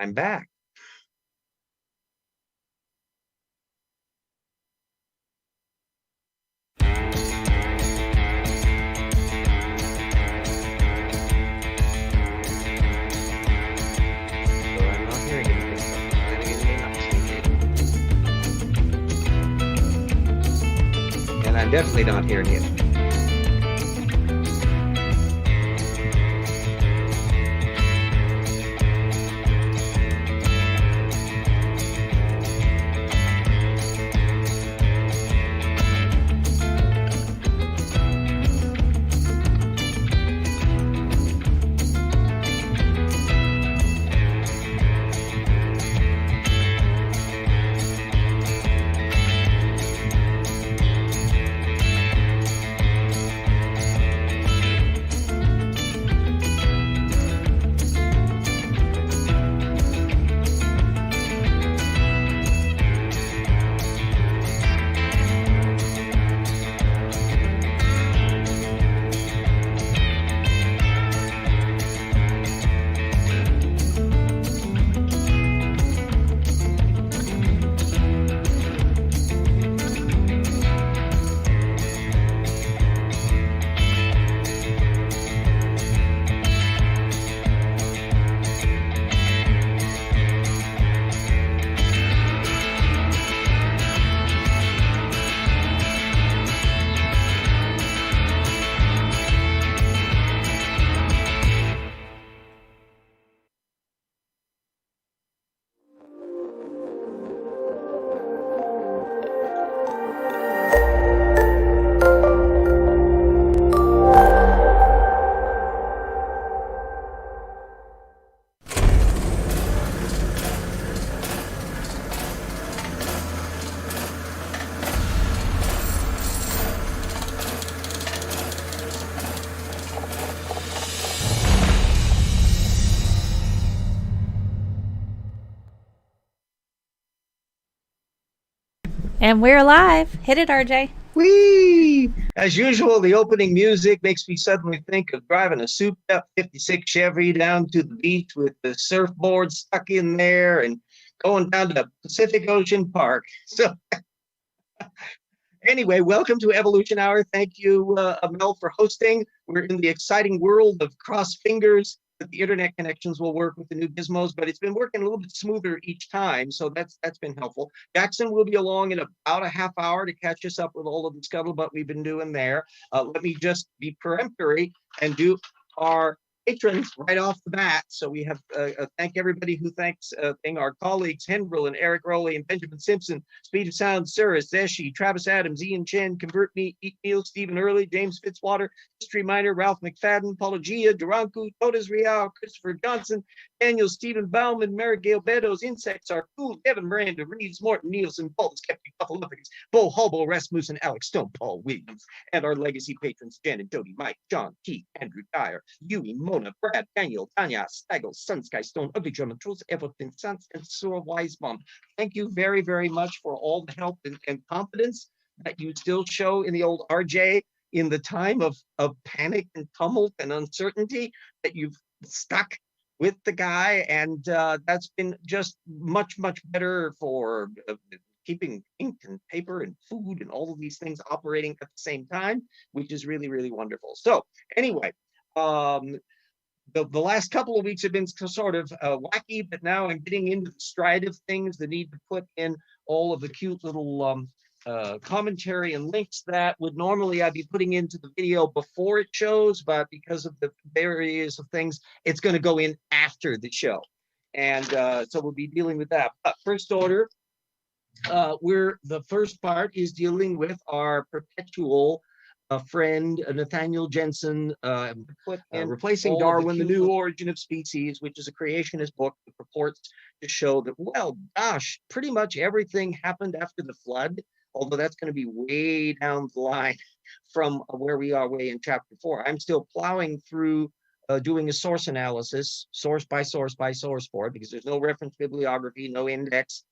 I'm back. And I'm definitely not hearing it. And we're live. Hit it, RJ. Whee! As usual, the opening music makes me suddenly think of driving a souped-up 56 Chevy down to the beach with the surfboard stuck in there and going down to Pacific Ocean Park. So anyway, welcome to Evolution Hour. Thank you, Mel, for hosting. We're in the exciting world of cross fingers that the internet connections will work with the new gizmos, but it's been working a little bit smoother each time, so that's been helpful. Jackson will be along in about a half hour to catch us up with all of the scuttlebutt we've been doing there. Let me just be peremptory and do our patrons right off the bat. So we have thank everybody who thanks our colleagues Hendril and Eric Rowley and Benjamin Simpson, Speed of Sound, Cyrus, Zeshi, Travis Adams, Ian Chen, Convert Me, Eat Meal, Stephen Early, James Fitzwater, History Miner, Ralph McFadden, Paulogia, Duranku, Todas Real, Christopher Johnson, Daniel, Stephen Bauman, Marigale Beddoes, Insects Are Cool, Kevin Miranda, Reeves, Morton, Nielsen, Paul, Skeptic, Buffalopics, Bo Hulbo, Rasmussen, Alex Stone, Paul Williams, and our legacy patrons, Jen and Jody, Mike, John, Keith, Andrew Dyer, Yui, Mona, Brad, Daniel, Tanya, Stagel, Sun, Sky, Stone, Ugly German, Truls, Everton, Sans, and Sora Weisbaum. Thank you very, very much for all the help and confidence that you still show in the old RJ in the time of panic and tumult and uncertainty, that you've stuck with the guy. And that's been just much, much better for keeping ink and paper and food and all of these things operating at the same time, which is really, really wonderful. So anyway, the last couple of weeks have been sort of wacky, but now I'm getting into the stride of things, the need to put in all of the cute little commentary and links that would normally I'd be putting into the video before it shows, but because of the various of things, it's going to go in after the show. And so we'll be dealing with that. But first order, the first part is dealing with our perpetual friend Nathaniel Jeanson, Replacing Darwin, the New Origin of Species, which is a creationist book that purports to show that, well, gosh, pretty much everything happened after the flood, although that's going to be way down the line from where we are way in chapter 4. I'm still plowing through doing a source analysis, source by source by source for it, because there's no reference bibliography, no index.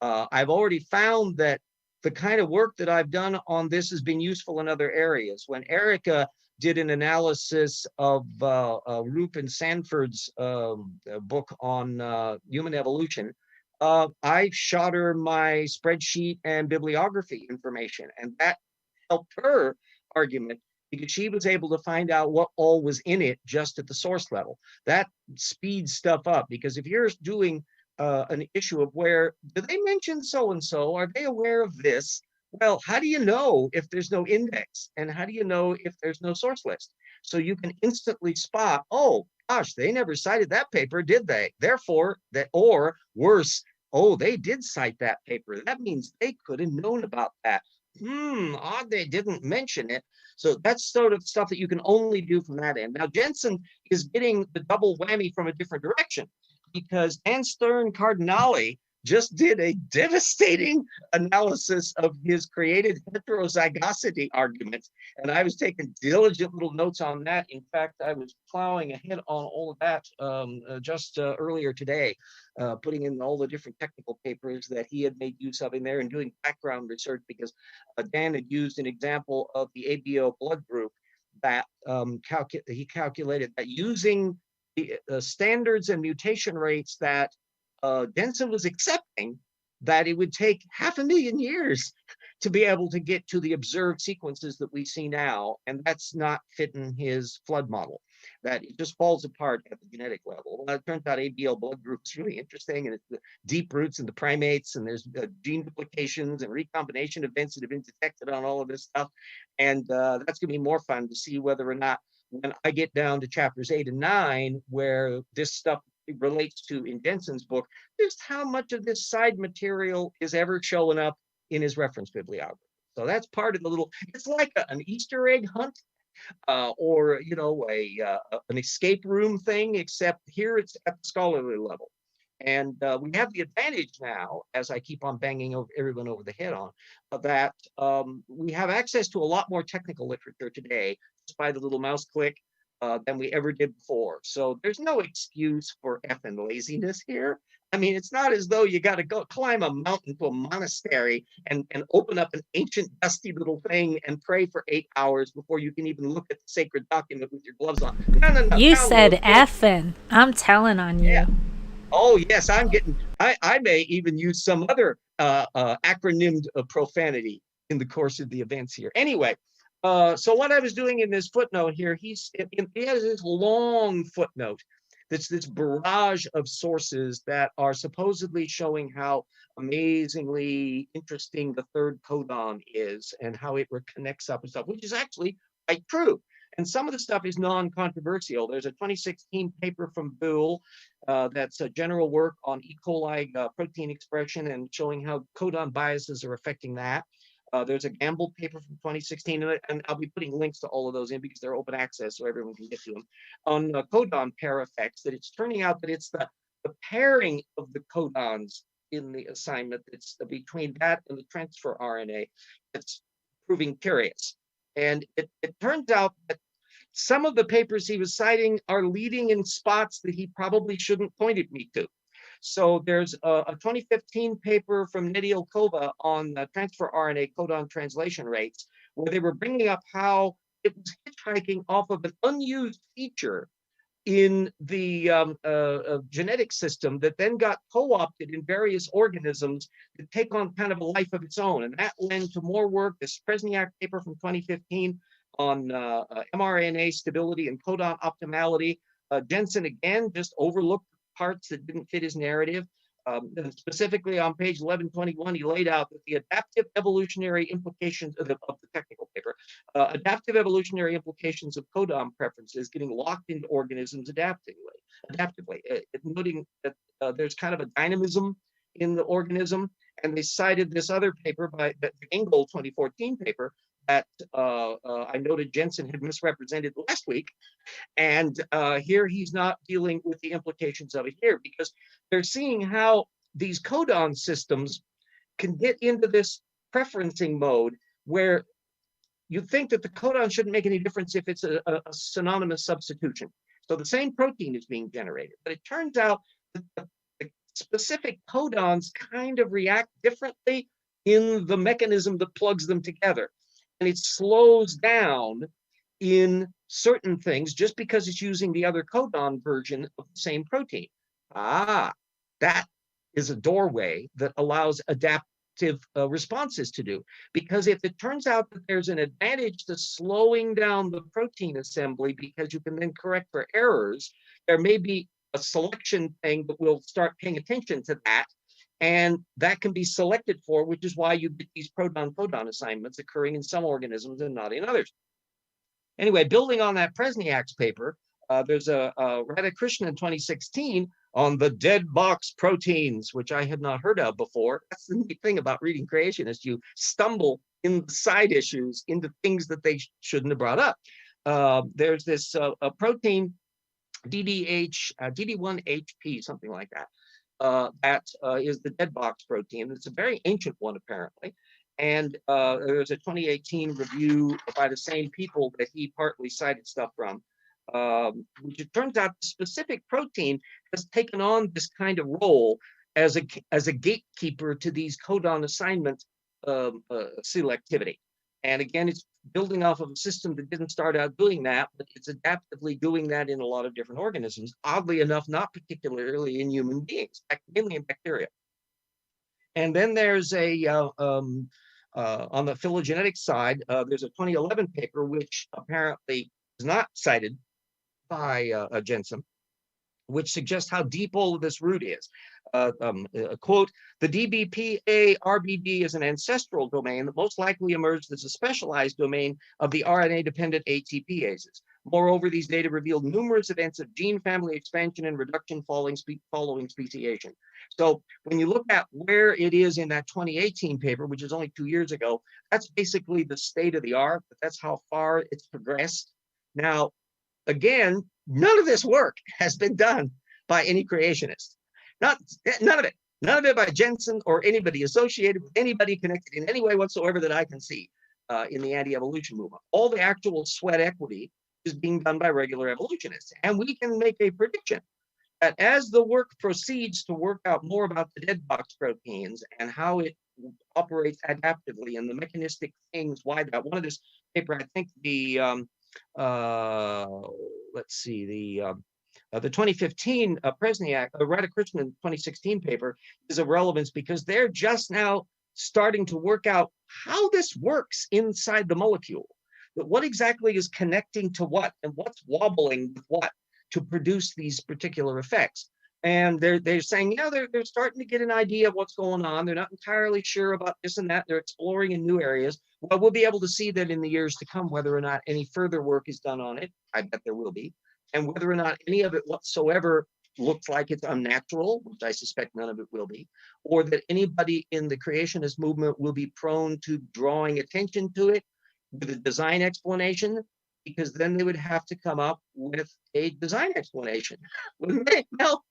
I've already found that the kind of work that I've done on this has been useful in other areas. When Erica did an analysis of Roop and Sanford's book on human evolution, I shot her my spreadsheet and bibliography information, and that helped her argument because she was able to find out what all was in it just at the source level. That speeds stuff up, because if you're doing an issue of where, do they mention so-and-so? Are they aware of this? Well, how do you know if there's no index? And how do you know if there's no source list? So you can instantly spot, oh, gosh, they never cited that paper, did they? Therefore, that, or worse, oh, they did cite that paper. That means they could have known about that. Odd they didn't mention it. So that's sort of stuff that you can only do from that end. Now, Jeanson is getting the double whammy from a different direction, because Dan Stern Cardinale just did a devastating analysis of his created heterozygosity argument. And I was taking diligent little notes on that. In fact, I was plowing ahead on all of that just earlier today, putting in all the different technical papers that he had made use of in there and doing background research, because Dan had used an example of the ABO blood group that he calculated that using the standards and mutation rates that Jeanson was accepting, that it would take 500,000 years to be able to get to the observed sequences that we see now. And that's not fitting his flood model, that it just falls apart at the genetic level. Well, it turns out ABL blood group is really interesting, and it's the deep roots in the primates, and there's gene duplications and recombination events that have been detected on all of this stuff. And that's going to be more fun to see whether or not, when I get down to chapters 8 and 9, where this stuff relates to in Jeanson's book, just how much of this side material is ever showing up in his reference bibliography. So that's part of the little, it's like an Easter egg hunt, or, you know, an escape room thing, except here it's at the scholarly level. And we have the advantage now, as I keep on banging everyone over the head on, that we have access to a lot more technical literature today, just by the little mouse click, than we ever did before. So there's no excuse for effing laziness here. I mean, it's not as though you got to go climb a mountain to a monastery and open up an ancient dusty little thing and pray for 8 hours before you can even look at the sacred document with your gloves on. No. You said effing. I'm telling on you. Yeah. Oh, yes, I'm getting, I may even use some other acronymed profanity in the course of the events here. Anyway, so what I was doing in this footnote here, he has this long footnote that's this barrage of sources that are supposedly showing how amazingly interesting the third codon is and how it connects up and stuff, which is actually quite true. And some of the stuff is non-controversial. There's a 2016 paper from Boole that's a general work on E. coli protein expression and showing how codon biases are affecting that. There's a Gamble paper from 2016, and I'll be putting links to all of those in because they're open access, so everyone can get to them, on codon pair effects, that it's turning out that it's the pairing of the codons in the assignment that's between that and the transfer RNA that's proving curious. And it turns out that some of the papers he was citing are leading in spots that he probably shouldn't point at me to. So there's a 2015 paper from Nedelkova on transfer RNA codon translation rates, where they were bringing up how it was hitchhiking off of an unused feature in the genetic system that then got co-opted in various organisms to take on kind of a life of its own. And that led to more work, this Presniak paper from 2015 on mRNA stability and codon optimality. Jeanson, again, just overlooked parts that didn't fit his narrative. Specifically on page 1121, he laid out that the adaptive evolutionary implications of the technical paper, adaptive evolutionary implications of codon preferences getting locked into organisms adaptively, noting that there's kind of a dynamism in the organism. And they cited this other paper by the Engel 2014 paper that I noted Jeanson had misrepresented last week. And here he's not dealing with the implications of it here, because they're seeing how these codon systems can get into this preferencing mode where you think that the codon shouldn't make any difference if it's a synonymous substitution. So the same protein is being generated, but it turns out that the specific codons kind of react differently in the mechanism that plugs them together. And it slows down in certain things just because it's using the other codon version of the same protein. That is a doorway that allows adaptive responses to do. Because if it turns out that there's an advantage to slowing down the protein assembly because you can then correct for errors, there may be a selection thing that will start paying attention to that. And that can be selected for, which is why you get these proton-codon assignments occurring in some organisms and not in others. Anyway, building on that Presniak's paper, there's a Radhakrishnan in 2016 on the dead box proteins, which I had not heard of before. That's the neat thing about reading creationists. You stumble in side issues into things that they shouldn't have brought up. There's this a protein, DD1HP, something like that. That is the dead box protein. It's a very ancient one, apparently. And there's a 2018 review by the same people that he partly cited stuff from, which it turns out the specific protein has taken on this kind of role as a gatekeeper to these codon assignment selectivity. And again, it's building off of a system that didn't start out doing that, but it's adaptively doing that in a lot of different organisms. Oddly enough, not particularly in human beings, mainly in bacteria. And then there's on the phylogenetic side, there's a 2011 paper, which apparently is not cited by Jeanson, which suggests how deep all of this root is. Quote, the DBPA RBD is an ancestral domain that most likely emerged as a specialized domain of the RNA-dependent ATPases. Moreover, these data revealed numerous events of gene family expansion and reduction following speciation. So when you look at where it is in that 2018 paper, which is only 2 years ago, that's basically the state of the art, but that's how far it's progressed. Now, again, none of this work has been done by any creationist. None of it. None of it by Jeanson or anybody associated with anybody connected in any way whatsoever that I can see in the anti-evolution movement. All the actual sweat equity is being done by regular evolutionists. And we can make a prediction that as the work proceeds to work out more about the dead box proteins and how it operates adaptively and the mechanistic things, why that. One of this paper, I think the let's see, the 2015 Presniak, Radhakrishnan 2016 paper is of relevance because they're just now starting to work out how this works inside the molecule. But what exactly is connecting to what and what's wobbling with what to produce these particular effects. And they're saying, yeah, they're starting to get an idea of what's going on. They're not entirely sure about this and that. They're exploring in new areas. Well, we'll be able to see that in the years to come, whether or not any further work is done on it. I bet there will be. And whether or not any of it whatsoever looks like it's unnatural, which I suspect none of it will be, or that anybody in the creationist movement will be prone to drawing attention to it with a design explanation, because then they would have to come up with a design explanation, wouldn't they? No,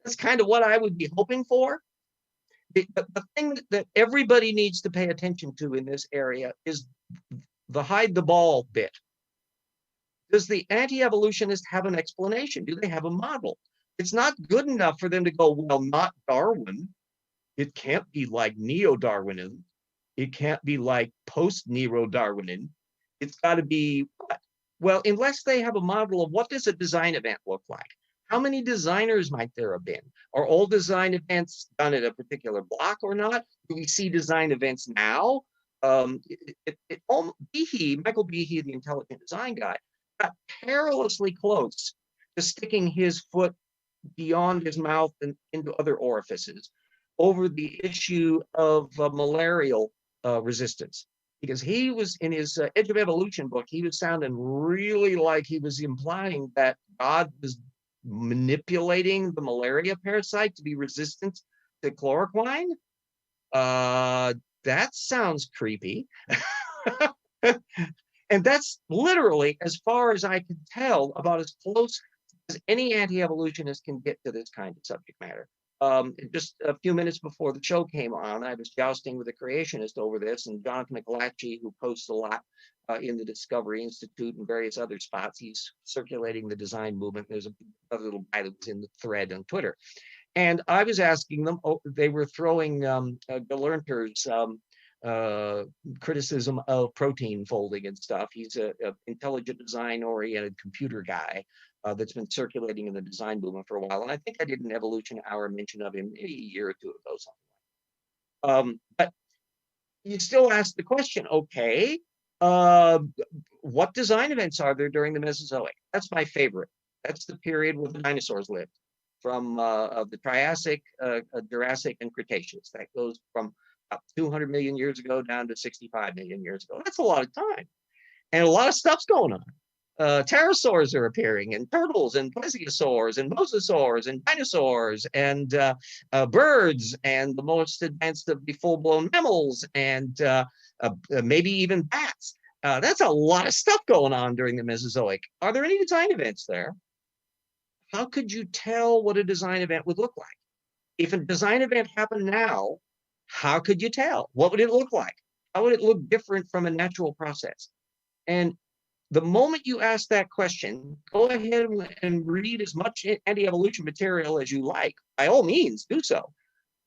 that's kind of what I would be hoping for. The thing that everybody needs to pay attention to in this area is the hide the ball bit. Does the anti-evolutionist have an explanation? Do they have a model? It's not good enough for them to go, well, not Darwin. It can't be like neo-Darwinism. It can't be like post-neo-Darwinism. It's got to be what? Well, unless they have a model of what does a design event look like? How many designers might there have been? Are all design events done at a particular block or not? Do we see design events now? Michael Behe, the intelligent design guy, got perilously close to sticking his foot beyond his mouth and into other orifices over the issue of malarial resistance. Because he was in his Edge of Evolution book, he was sounding really like he was implying that God was manipulating the malaria parasite to be resistant to chloroquine. That sounds creepy. And that's literally, as far as I can tell, about as close as any anti-evolutionist can get to this kind of subject matter. Just a few minutes before the show came on, I was jousting with a creationist over this, and Jonathan McAlatchy, who posts a lot in the Discovery Institute and various other spots, he's circulating the design movement. There's a little guy that was in the thread on Twitter. And I was asking them, they were throwing Galernters criticism of protein folding and stuff. He's a intelligent design-oriented computer guy that's been circulating in the design movement for a while. And I think I did an Evolution Hour mention of him maybe a year or two ago, something. But you still ask the question, okay, what design events are there during the Mesozoic? That's my favorite. That's the period where the dinosaurs lived, from the Triassic, Jurassic, and Cretaceous. That goes from about 200 million years ago down to 65 million years ago. That's a lot of time. And a lot of stuff's going on. Pterosaurs are appearing, and turtles, and plesiosaurs, and mosasaurs, and dinosaurs, and birds, and the most advanced of the full-blown mammals, and maybe even bats. That's a lot of stuff going on during the Mesozoic. Are there any design events there? How could you tell what a design event would look like? If a design event happened now, how could you tell? What would it look like? How would it look different from a natural process? And the moment you ask that question, go ahead and read as much anti-evolution material as you like. By all means, do so.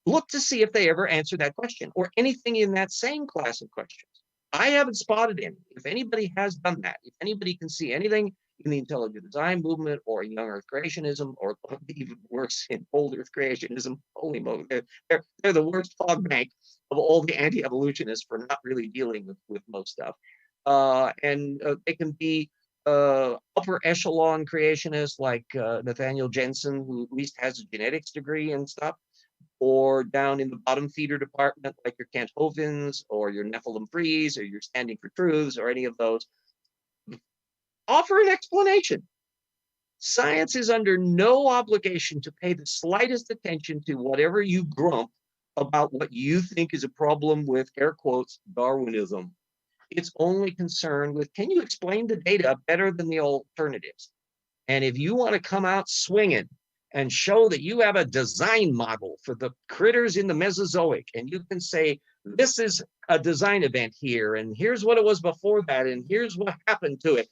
Look to see if they ever answer that question or anything in that same class of questions. I haven't spotted any. If anybody has done that, if anybody can see anything in the intelligent design movement or young Earth creationism, or even worse, in old Earth creationism, holy moly, they're the worst fog bank of all the anti-evolutionists for not really dealing with most stuff. And they can be upper echelon creationists like Nathaniel Jeanson, who at least has a genetics degree and stuff, or down in the bottom feeder department like your Kent Hovins or your Nephilim Freeze or your Standing for Truths or any of those. Offer an explanation. Science is under no obligation to pay the slightest attention to whatever you grump about what you think is a problem with, air quotes, Darwinism. It's only concerned with, can you explain the data better than the alternatives? And if you want to come out swinging and show that you have a design model for the critters in the Mesozoic, and you can say, this is a design event here, and here's what it was before that, and here's what happened to it.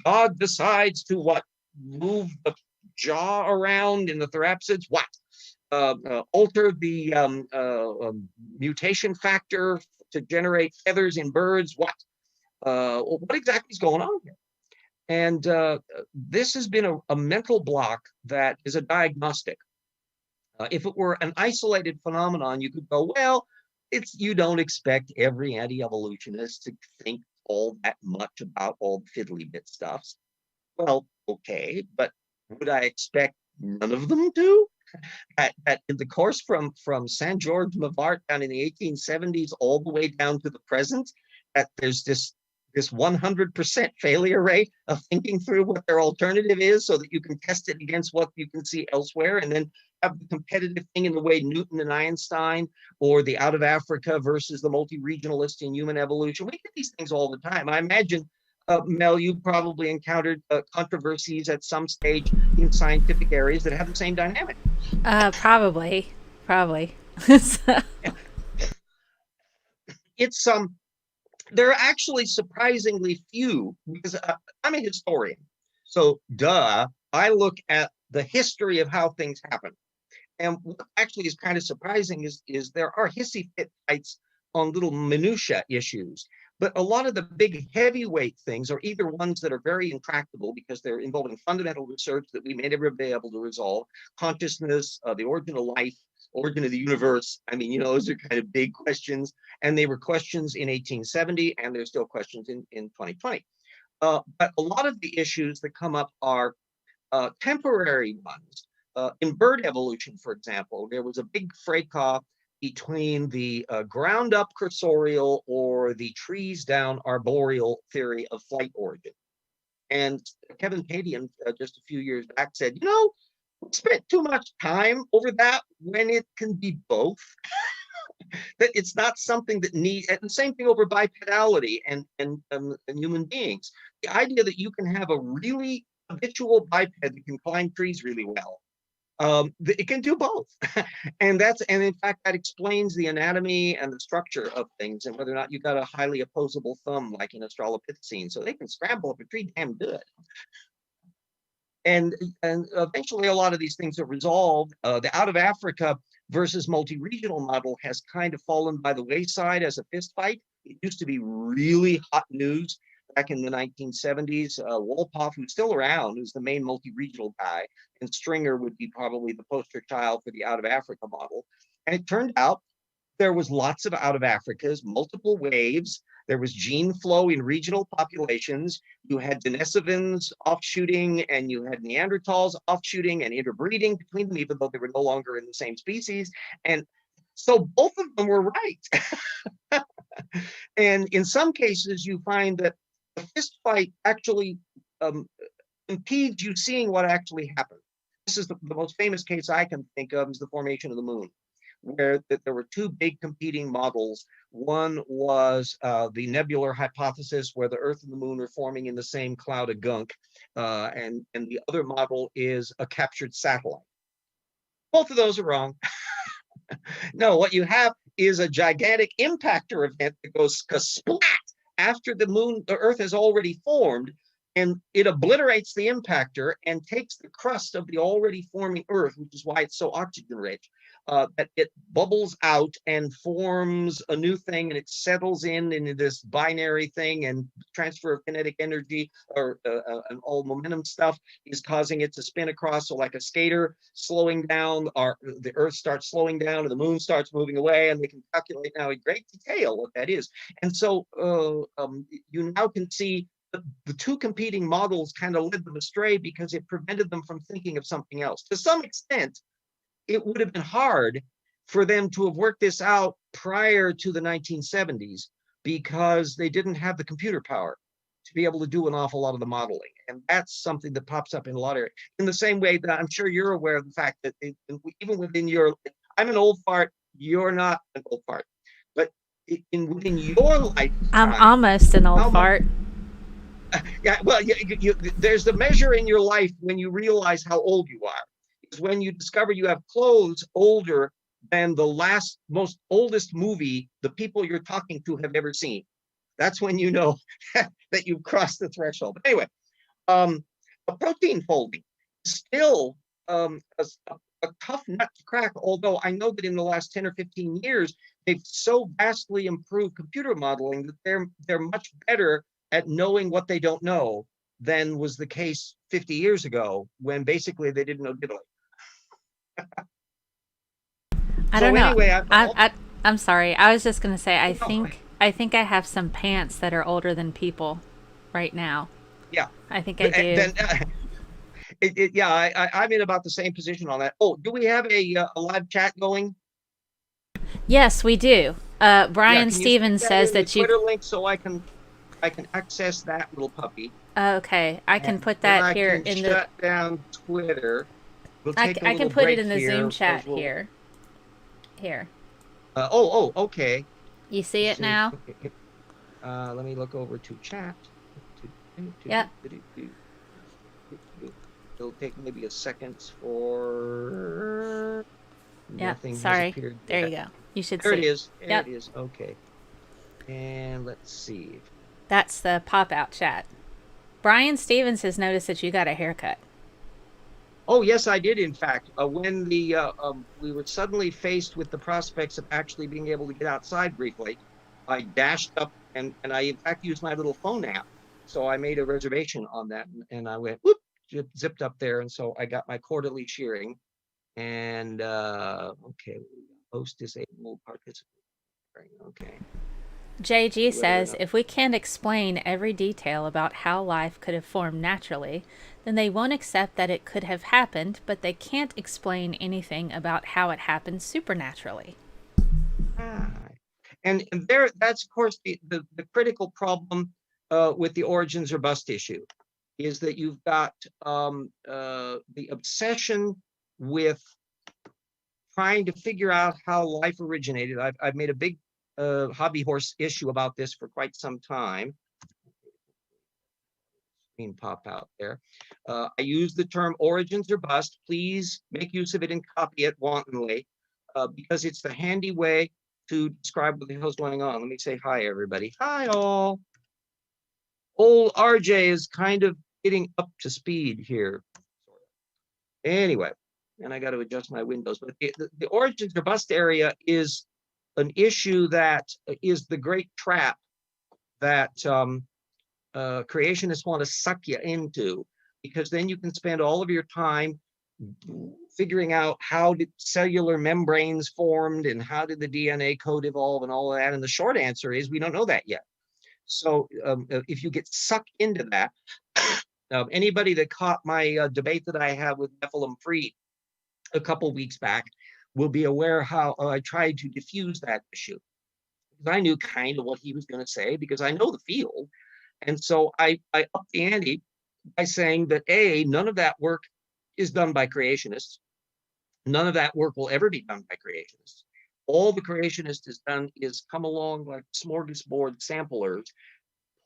God decides to what? Move the jaw around in the therapsids? What? Alter the mutation factor to generate feathers in birds? What? What exactly is going on here? And this has been a mental block that is a diagnostic. If it were an isolated phenomenon, you could go, well, you don't expect every anti-evolutionist to think all that much about all the fiddly bit stuffs. Well, okay, but would I expect none of them to? That in the course from Saint George Mavart down in the 1870s all the way down to the present, that there's this 100% failure rate of thinking through what their alternative is so that you can test it against what you can see elsewhere, and then have the competitive thing in the way Newton and Einstein, or the out of Africa versus the multi-regionalist in human evolution. We get these things all the time. I imagine, Mel, you probably encountered controversies at some stage in scientific areas that have the same dynamic. Probably. So, It's there are actually surprisingly few, because I'm a historian. So, I look at the history of how things happen. And what actually is kind of surprising is there are hissy fit fights on little minutia issues. But a lot of the big heavyweight things are either ones that are very intractable because they're involving fundamental research that we may never be able to resolve, consciousness, the origin of life, origin of the universe. I mean, those are kind of big questions. And they were questions in 1870, and there's still questions in 2020. But a lot of the issues that come up are temporary ones. In bird evolution, for example, there was a big fracas between the ground up cursorial or the trees down arboreal theory of flight origin. And Kevin Padian, just a few years back, said, we spent too much time over that when it can be both. That it's not something that needs, and the same thing over bipedality and human beings. The idea that you can have a really habitual biped that can climb trees really well. It can do both. and in fact, that explains the anatomy and the structure of things, and whether or not you've got a highly opposable thumb like in Australopithecine, so they can scramble up a tree damn good. And eventually a lot of these things are resolved. The out of Africa versus multi-regional model has kind of fallen by the wayside as a fist fight. It used to be really hot news back in the 1970s. Wolpoff, who's still around, who's the main multi-regional guy, and Stringer would be probably the poster child for the out of Africa model. And it turned out there was lots of out of Africas, multiple waves. There was gene flow in regional populations. You had Denisovans offshooting, and you had Neanderthals offshooting and interbreeding between them, even though they were no longer in the same species. And so both of them were right. And in some cases, you find that the fist fight actually impedes you seeing what actually happened. This is the most famous case I can think of, is the formation of the moon, where there were two big competing models. One was the nebular hypothesis, where the Earth and the moon are forming in the same cloud of gunk, and the other model is a captured satellite. Both of those are wrong. No, what you have is a gigantic impactor event that goes splat after the Earth has already formed, and it obliterates the impactor and takes the crust of the already forming Earth, which is why it's so oxygen rich, that it bubbles out and forms a new thing, and it settles into this binary thing, and transfer of kinetic energy and all momentum stuff is causing it to spin across. So like a skater slowing down, the Earth starts slowing down and the moon starts moving away, and they can calculate now in great detail what that is. And so you now can see the two competing models kind of led them astray because it prevented them from thinking of something else. To some extent, it would have been hard for them to have worked this out prior to the 1970s because they didn't have the computer power to be able to do an awful lot of the modeling. And that's something that pops up in a lot of areas. In the same way that I'm sure you're aware of the fact that even within I'm an old fart, you're not an old fart, but within your lifetime, I'm almost an old fart. Yeah, well, there's the measure in your life when you realize how old you are. Is when you discover you have clothes older than the most oldest movie the people you're talking to have ever seen. That's when you know that you've crossed the threshold. But anyway, a protein folding is still a tough nut to crack, although I know that in the last 10 or 15 years, they've so vastly improved computer modeling that they're much better at knowing what they don't know than was the case 50 years ago, when basically they didn't know diddly. I don't know. Anyway, I'm sorry. I was just gonna say I think I have some pants that are older than people right now. Yeah, I think I do. I'm in about the same position on that. Oh, do we have a live chat going? Yes, we do. Brian Stevens says that you Twitter link so I can access that little puppy. Okay, I can put that here in the shut down Twitter. I can put it in the Zoom chat here. Here. Okay. You see it now? Okay. Let me look over to chat. Yep. It'll take maybe a second for. Yeah. Sorry. There you go. You should see. There it is. There it is. Okay. And let's see. That's the pop-out chat. Brian Stevens has noticed that you got a haircut. Oh, yes, I did, in fact. When we were suddenly faced with the prospects of actually being able to get outside briefly, I dashed up and I, in fact, used my little phone app. So I made a reservation on that, and I went, whoop, zipped up there. And so I got my quarterly shearing. And, okay, host disabled participant. Okay. JG says, if we can't explain every detail about how life could have formed naturally, then they won't accept that it could have happened, but they can't explain anything about how it happened supernaturally. And that's, of course, the critical problem with the origins or bust issue, is that you've got the obsession with trying to figure out how life originated. I've made a big hobby horse issue about this for quite some time. Screen pop out there. I use the term origins or bust. Please make use of it and copy it wantonly, because it's the handy way to describe what the hell's going on. Let me say hi, everybody. Hi, all. Old RJ is kind of getting up to speed here. Anyway, and I got to adjust my windows, but the origins or bust area is an issue that is the great trap that creationists want to suck you into, because then you can spend all of your time figuring out how did cellular membranes formed and how did the DNA code evolve and all of that. And the short answer is we don't know that yet. So if you get sucked into that, anybody that caught my debate that I had with Nephilim Freed a couple weeks back will be aware how I tried to diffuse that issue. I knew kind of what he was going to say because I know the field. And so I upped the ante by saying that none of that work is done by creationists. None of that work will ever be done by creationists. All the creationist has done is come along like smorgasbord samplers,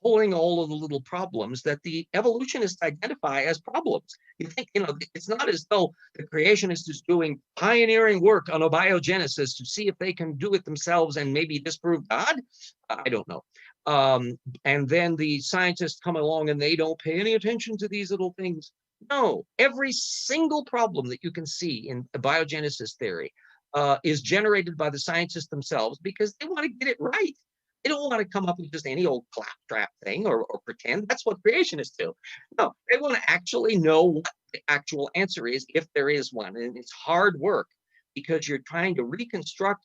pulling all of the little problems that the evolutionists identify as problems. You think, it's not as though the creationist is doing pioneering work on abiogenesis to see if they can do it themselves and maybe disprove God. I don't know. And then the scientists come along and they don't pay any attention to these little things. No, every single problem that you can see in abiogenesis theory is generated by the scientists themselves because they want to get it right. They don't want to come up with just any old claptrap thing or pretend. That's what creationists do. No, they want to actually know what the actual answer is, if there is one. And it's hard work because you're trying to reconstruct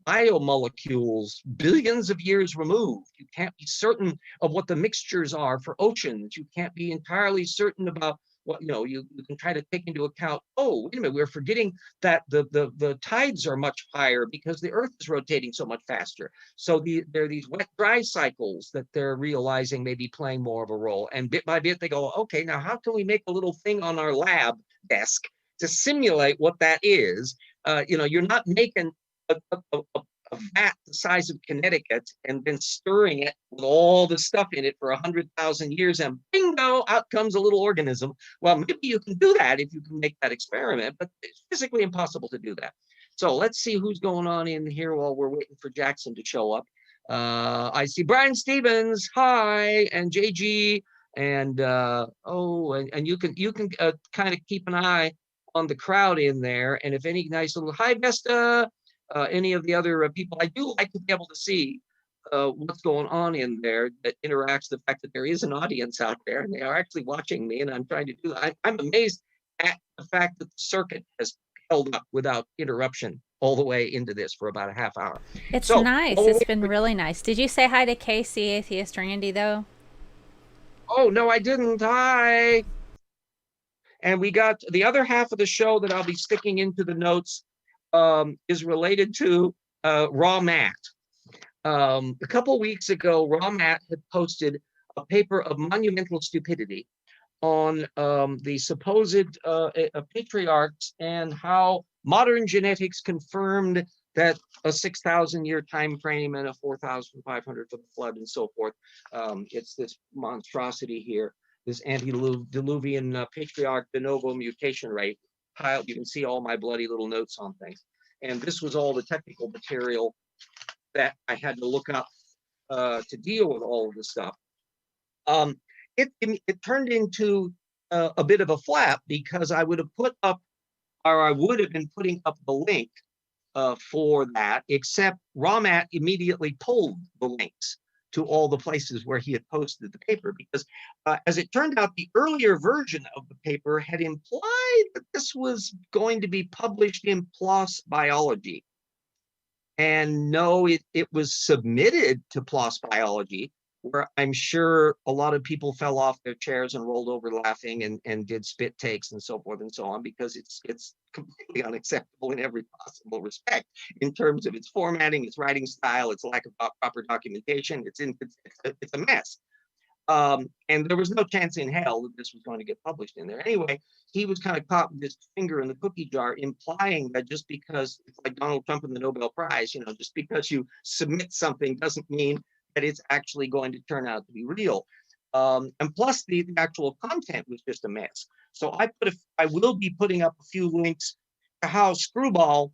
biomolecules billions of years removed. You can't be certain of what the mixtures are for oceans. You can't be entirely certain about what, you can try to take into account, oh, wait a minute, we're forgetting that the tides are much higher because the Earth is rotating so much faster. So there are these wet dry cycles that they're realizing may be playing more of a role. And bit by bit, they go, okay, now how can we make a little thing on our lab desk to simulate what that is? You're not making a vat the size of Connecticut and then stirring it with all the stuff in it for 100,000 years, and bingo, out comes a little organism. Well, maybe you can do that if you can make that experiment, but it's physically impossible to do that. So let's see who's going on in here while we're waiting for Jackson to show up. I see Brian Stevens, hi, and JG, and you can kind of keep an eye on the crowd in there, and if any nice little hi Vesta, any of the other people, I do like to be able to see what's going on in there that interacts the fact that there is an audience out there and they are actually watching me, and I'm trying to do that. I'm amazed at the fact that the circuit has held up without interruption all the way into this for about a half hour. It's nice. It's been really nice. Did you say hi to Casey, Atheist Randy, though? Oh, no, I didn't. Hi. And we got the other half of the show that I'll be sticking into the notes is related to Raw Matt. A couple of weeks ago, Raw Matt had posted a paper of monumental stupidity on the supposed patriarchs and how modern genetics confirmed that a 6,000-year time frame and a 4,500 for the flood and so forth. It's this monstrosity here, this antediluvian patriarch de novo mutation rate. You can see all my bloody little notes on things. And this was all the technical material that I had to look up to deal with all of this stuff. It turned into a bit of a flap because I would have put up, or I would have been putting up the link for that, except Ramat immediately pulled the links to all the places where he had posted the paper, because as it turned out, the earlier version of the paper had implied that this was going to be published in PLOS Biology. And no, it was submitted to PLOS Biology, where I'm sure a lot of people fell off their chairs and rolled over laughing and did spit takes and so forth and so on, because it's completely unacceptable in every possible respect in terms of its formatting, its writing style, its lack of proper documentation. It's a mess. And there was no chance in hell that this was going to get published in there. Anyway, he was kind of caught with his finger in the cookie jar, implying that just because it's like Donald Trump and the Nobel Prize, just because you submit something doesn't mean that it's actually going to turn out to be real. And plus the actual content was just a mess. So I will be putting up a few links to how Screwball,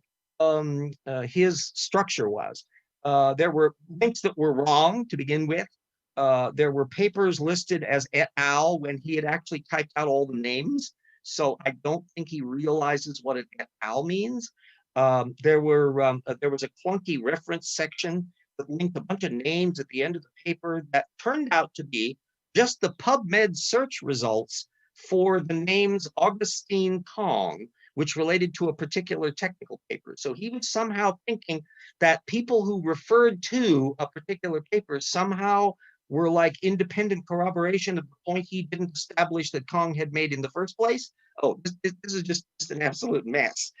his structure was. There were links that were wrong to begin with. There were papers listed as et al. When he had actually typed out all the names. So I don't think he realizes what an et al means. There was a clunky reference section that linked a bunch of names at the end of the paper that turned out to be just the PubMed search results for the names Augustine Kong, which related to a particular technical paper. So he was somehow thinking that people who referred to a particular paper somehow were like independent corroboration of the point he didn't establish that Kong had made in the first place. Oh, this is just an absolute mess.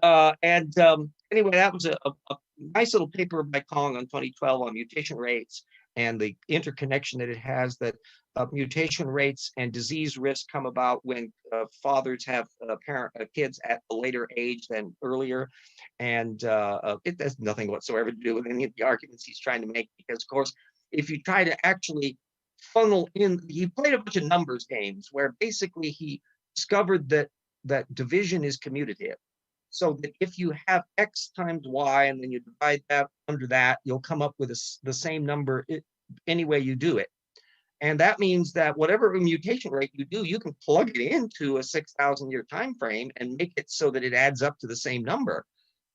Anyway, that was a nice little paper by Kong on 2012 on mutation rates and the interconnection that it has, that mutation rates and disease risk come about when fathers have kids at a later age than earlier. And it has nothing whatsoever to do with any of the arguments he's trying to make, because, of course, if you try to actually funnel in, he played a bunch of numbers games where basically he discovered that division is commutative. So that if you have X times Y and then you divide that under that, you'll come up with the same number any way you do it. And that means that whatever mutation rate you do, you can plug it into a 6,000 year time frame and make it so that it adds up to the same number.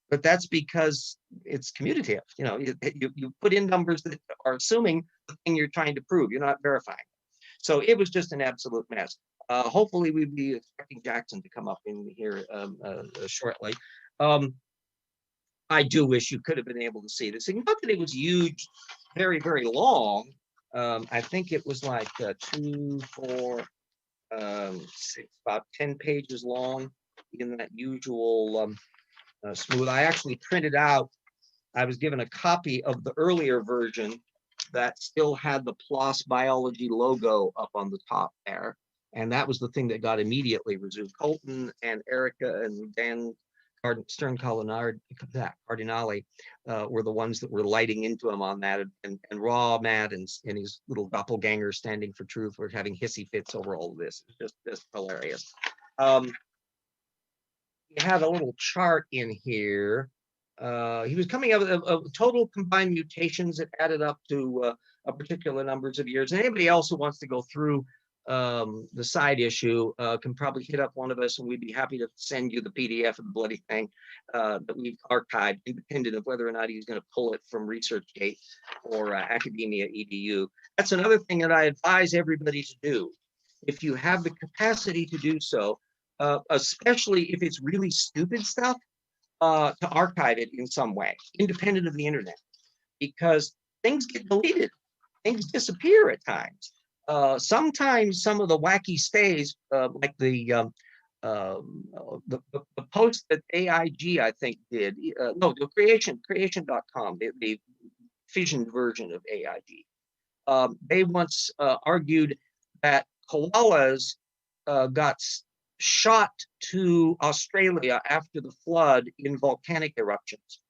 But that's because it's commutative. You know, you put in numbers that are assuming the thing you're trying to prove. You're not verifying. So it was just an absolute mess. Hopefully we'll be expecting Jackson to come up in here shortly. I do wish you could have been able to see this. Not that it was huge, very, very long. I think it was like 2, 4, 6, about 10 pages long in that usual smooth. I actually printed out, I was given a copy of the earlier version that still had the PLOS Biology logo up on the top there. And that was the thing that got immediately resumed. Colton and Erica and Dan Stern Cardinale were the ones that were lighting into him on that. And Raw, Matt, and his little doppelganger standing for truth were having hissy fits over all of this. It's just hilarious. You have a little chart in here. He was coming up with a total combined mutations that added up to a particular numbers of years. And anybody else who wants to go through the side issue can probably hit up one of us, and we'd be happy to send you the PDF of the bloody thing that we've archived, independent of whether or not he's going to pull it from ResearchGate or Academia EDU. That's another thing that I advise everybody to do. If you have the capacity to do so, especially if it's really stupid stuff, to archive it in some way, independent of the internet, because things get deleted, things disappear at times. Sometimes some of the wacky stays, like the post that AIG, I think, did, no, the creation.com, the fission version of AIG. They once argued that koalas got shot to Australia after the flood in volcanic eruptions.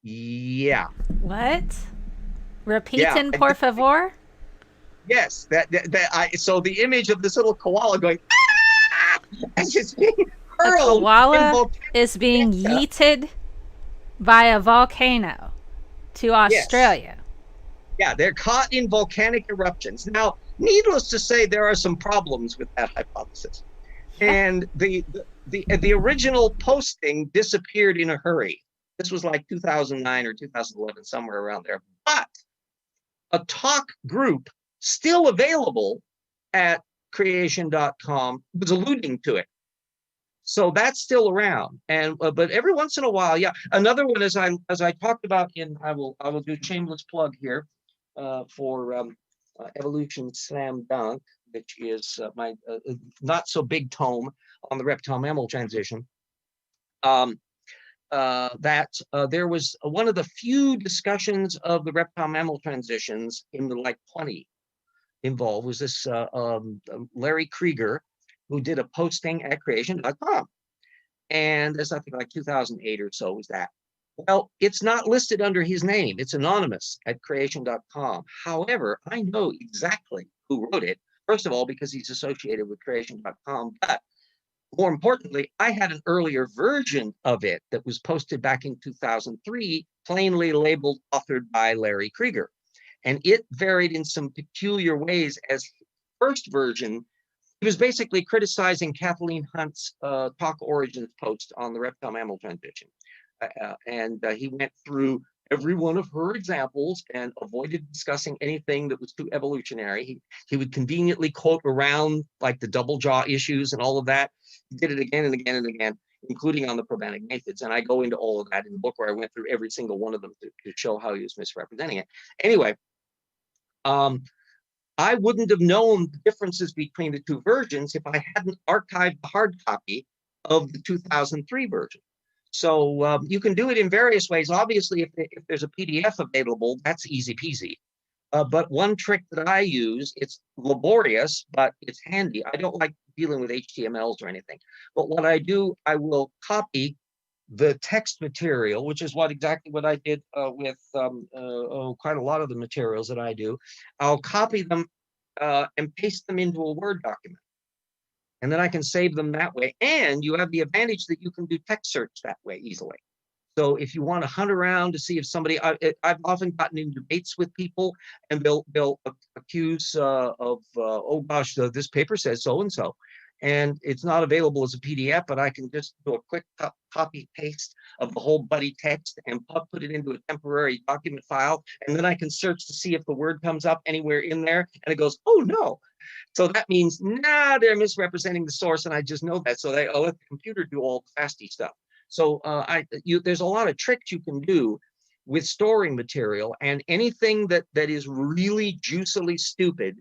Yeah. What? Repiten, por favor? Yes. So the image of this little koala going, ah! As it's being hurled. A koala is being yeeted by a volcano to Australia. Yes. Yeah, they're caught in volcanic eruptions. Now, needless to say, there are some problems with that hypothesis. And the original posting disappeared in a hurry. This was like 2009 or 2011, somewhere around there. But a talk group still available at creation.com was alluding to it. So that's still around. And but every once in a while, yeah. Another one, as I talked about I will do a shameless plug here for Evolution Slam Dunk, which is my not so big tome on the reptile mammal transition. There was one of the few discussions of the reptile mammal transitions in the like 20 involved was this Larry Krieger, who did a posting at creation.com. And that's, I think, like 2008 or so was that. Well, it's not listed under his name. It's anonymous at creation.com. However, I know exactly who wrote it. First of all, because he's associated with creation.com. But more importantly, I had an earlier version of it that was posted back in 2003, plainly labeled authored by Larry Krieger. And it varied in some peculiar ways, as first version He was basically criticizing Kathleen Hunt's Talk Origins post on the reptile mammal transition. And he went through every one of her examples and avoided discussing anything that was too evolutionary. He would conveniently quote around like the double jaw issues and all of that. He did it again and again and again, including on the probanic aphids. And I go into all of that in the book where I went through every single one of them to show how he was misrepresenting it. Anyway, I wouldn't have known the differences between the two versions if I hadn't archived the hard copy of the 2003 version. So you can do it in various ways. Obviously, if there's a PDF available, that's easy peasy. But one trick that I use, it's laborious, but it's handy. I don't like dealing with HTMLs or anything. But what I do, I will copy the text material, which is exactly what I did with quite a lot of the materials that I do. I'll copy them and paste them into a Word document. And then I can save them that way. And you have the advantage that you can do text search that way easily. So if you want to hunt around to see if somebody, I've often gotten in debates with people, and they'll accuse oh gosh, this paper says so and so, and it's not available as a PDF, but I can just do a quick copy paste of the whole buddy text and put it into a temporary document file, and then I can search to see if the word comes up anywhere in there, and it goes, oh no. So that means, nah, they're misrepresenting the source, and I just know that. So I'll let the computer do all the fasty stuff. So there's a lot of tricks you can do with storing material, and anything that is really juicily stupid,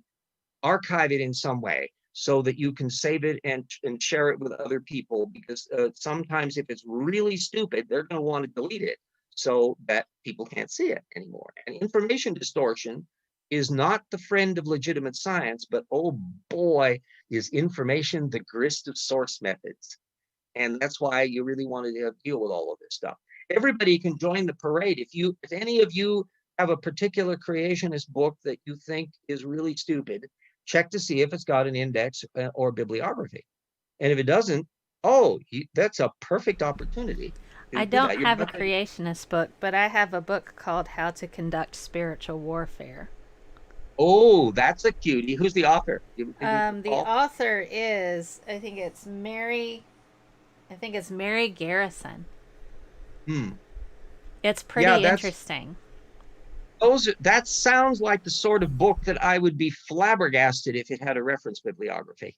archive it in some way so that you can save it and share it with other people, because sometimes if it's really stupid, they're going to want to delete it so that people can't see it anymore. And information distortion is not the friend of legitimate science, but oh boy, is information the grist of source methods. And that's why you really want to deal with all of this stuff. Everybody can join the parade. If any of you have a particular creationist book that you think is really stupid, check to see if it's got an index or bibliography. And if it doesn't, that's a perfect opportunity. I don't have a creationist book, but I have a book called How to Conduct Spiritual Warfare. Oh, that's a cutie. Who's the author? The author is, I think it's Mary Garrison. It's pretty interesting. That sounds like the sort of book that I would be flabbergasted if it had a reference bibliography.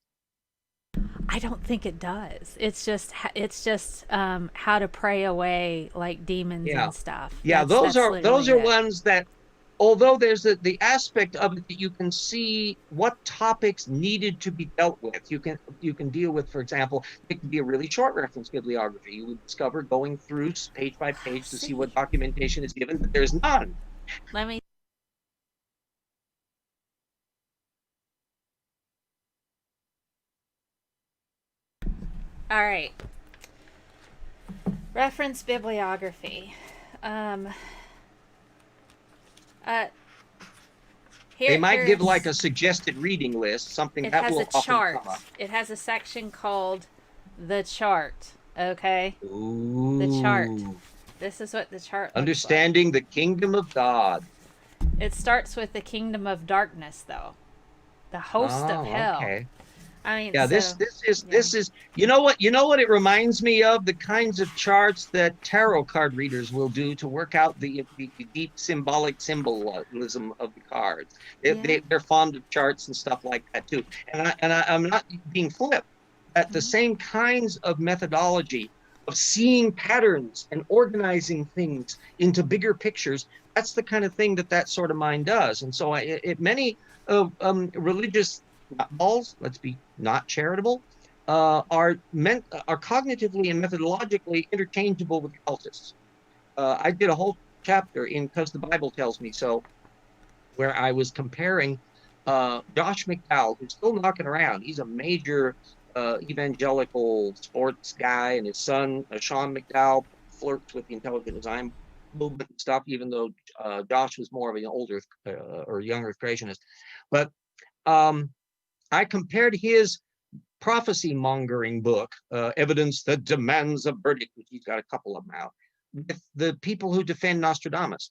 I don't think it does. It's just how to pray away like demons and stuff. Yeah, those are ones that, although there's the aspect of it that you can see what topics needed to be dealt with. You can deal with, for example, it could be a really short reference bibliography. You would discover going through page by page to see what documentation is given, but there's none. Let me. All right. Reference bibliography. They might give like a suggested reading list, something that will often come up. It has a chart. It has a section called the chart. Okay. Ooh. The chart. This is what the chart. Understanding the kingdom of God. It starts with the kingdom of darkness, though. The host of hell. Okay. I mean, yeah, this is you know what it reminds me of? The kinds of charts that tarot card readers will do to work out the deep symbolic symbolism of the cards. They're fond of charts and stuff like that too. And I'm not being flip. At the same kinds of methodology of seeing patterns and organizing things into bigger pictures, that's the kind of thing that sort of mind does. And so many religious nutballs, let's be not charitable, are cognitively and methodologically interchangeable with cultists. I did a whole chapter in Because the Bible Tells Me So, where I was comparing Josh McDowell, who's still knocking around. He's a major evangelical sports guy, and his son, Sean McDowell, flirts with the intelligent design movement and stuff, even though Josh was more of an older or younger creationist. But I compared his prophecy mongering book, Evidence That Demands a Verdict, which he's got a couple of them out, with the people who defend Nostradamus.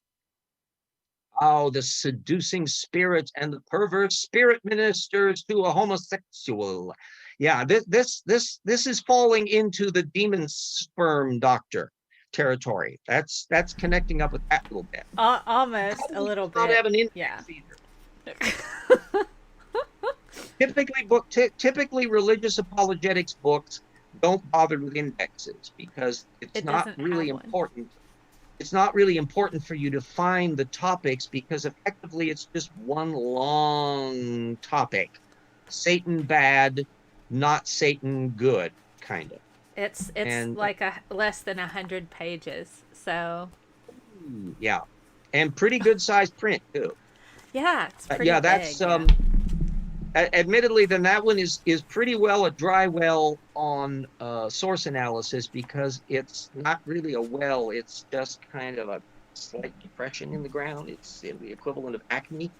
Oh, the seducing spirit and the perverse spirit ministers to a homosexual. Yeah, this is falling into the demon sperm doctor territory. That's connecting up with that little bit. Almost a little Not bit. have an index Yeah. either. Typically religious apologetics books don't bother with indexes because it's It not doesn't really have one. important. It's not really important for you to find the topics because effectively it's just one long topic. Satan bad, not Satan good, kind of. It's And like a less than 100 pages. So yeah, and pretty good sized print too. yeah, it's pretty Yeah, big. that's Yeah. admittedly, then that one is pretty well a dry well on source analysis because it's not really a well. It's just kind of a slight depression in the ground. It's the equivalent of acne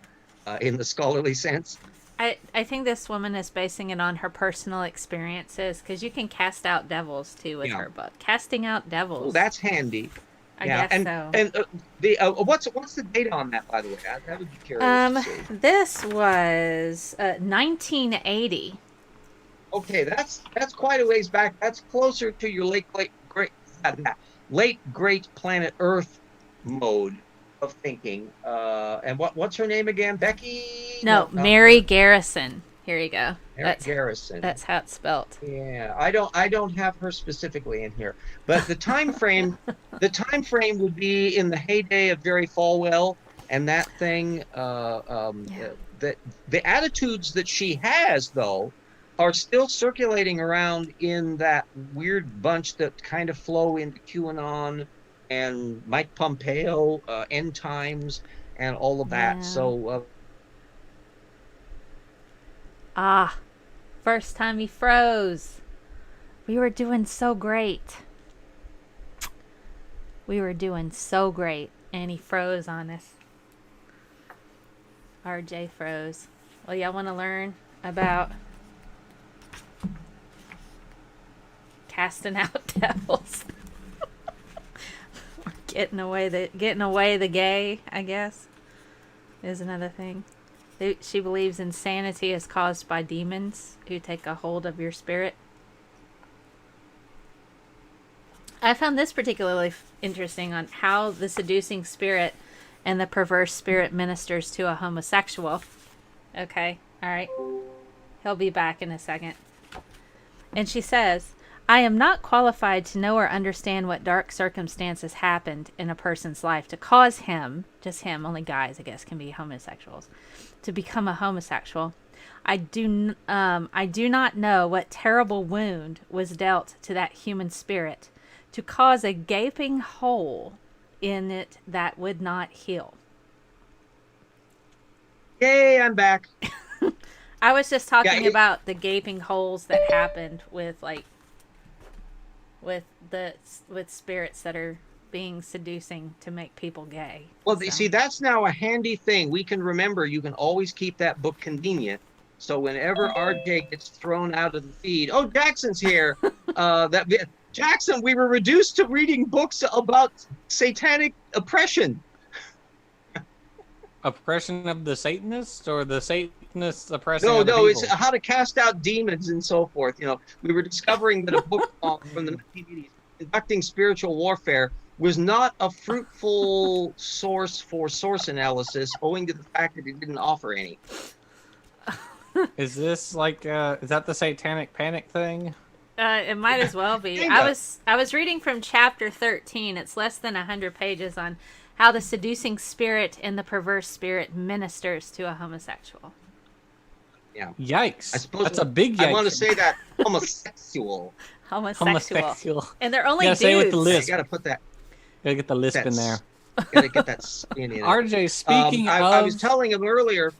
in the scholarly sense. I think this woman is basing it on her personal experiences because you can cast out devils too with Yeah. her book. Casting out devils. Oh, that's handy. I Yeah, guess so. And the what's the date on that, by the way? I would be curious to see. This was 1980. Okay, that's quite a ways back. That's closer to your late great planet Earth mode of thinking. And what's her name again? Becky? No, Mary Garrison. Here you go. Mary Garrison. That's how it's spelled. Yeah, I don't have her specifically in here, but the time frame would be in the heyday of Jerry Falwell and that thing. That the attitudes that she has though are still circulating around in that weird bunch that kind of flow into QAnon and Mike Pompeo, end times, and all of that. Yeah. So. First time he froze. We were doing so great. And he froze on us. RJ froze. Well, y'all want to learn about casting out devils? Or getting away the gay, I guess, is another thing. She believes insanity is caused by demons who take a hold of your spirit. I found this particularly interesting on how the seducing spirit and the perverse spirit ministers to a homosexual. Okay, all right. He'll be back in a second. And she says, I am not qualified to know or understand what dark circumstances happened in a person's life to cause him, just him, only guys, I guess, can be homosexuals, to become a homosexual. I do not know what terrible wound was dealt to that human spirit to cause a gaping hole in it that would not heal. Yay, I'm back. I was just talking about the gaping holes that happened with spirits that are being seducing to make people gay. Well, see, that's now a handy thing. We can remember you can always keep that book convenient. So whenever RJ gets thrown out of the feed, oh, Jackson's here. Jackson, we were reduced to reading books about satanic oppression. Oppression of the Satanists or the Satanists oppressing No, other people? it's how to cast out demons and so forth. We were discovering that a book from the 1980s, Conducting Spiritual Warfare, was not a fruitful source for source analysis owing to the fact that it didn't offer any. Is this like, is that the Satanic Panic thing? It might as well be. I was reading from chapter 13. It's less than 100 pages on how the seducing spirit and the perverse spirit ministers to a homosexual. Yeah. Yikes. I suppose that's a big yikes. I want to say that homosexual. Homosexual. And they're only dudes. Say it with the lisp. You got to put that. Gotta get the lisp in there. Gotta get that spin in. RJ, speaking of... I was telling him earlier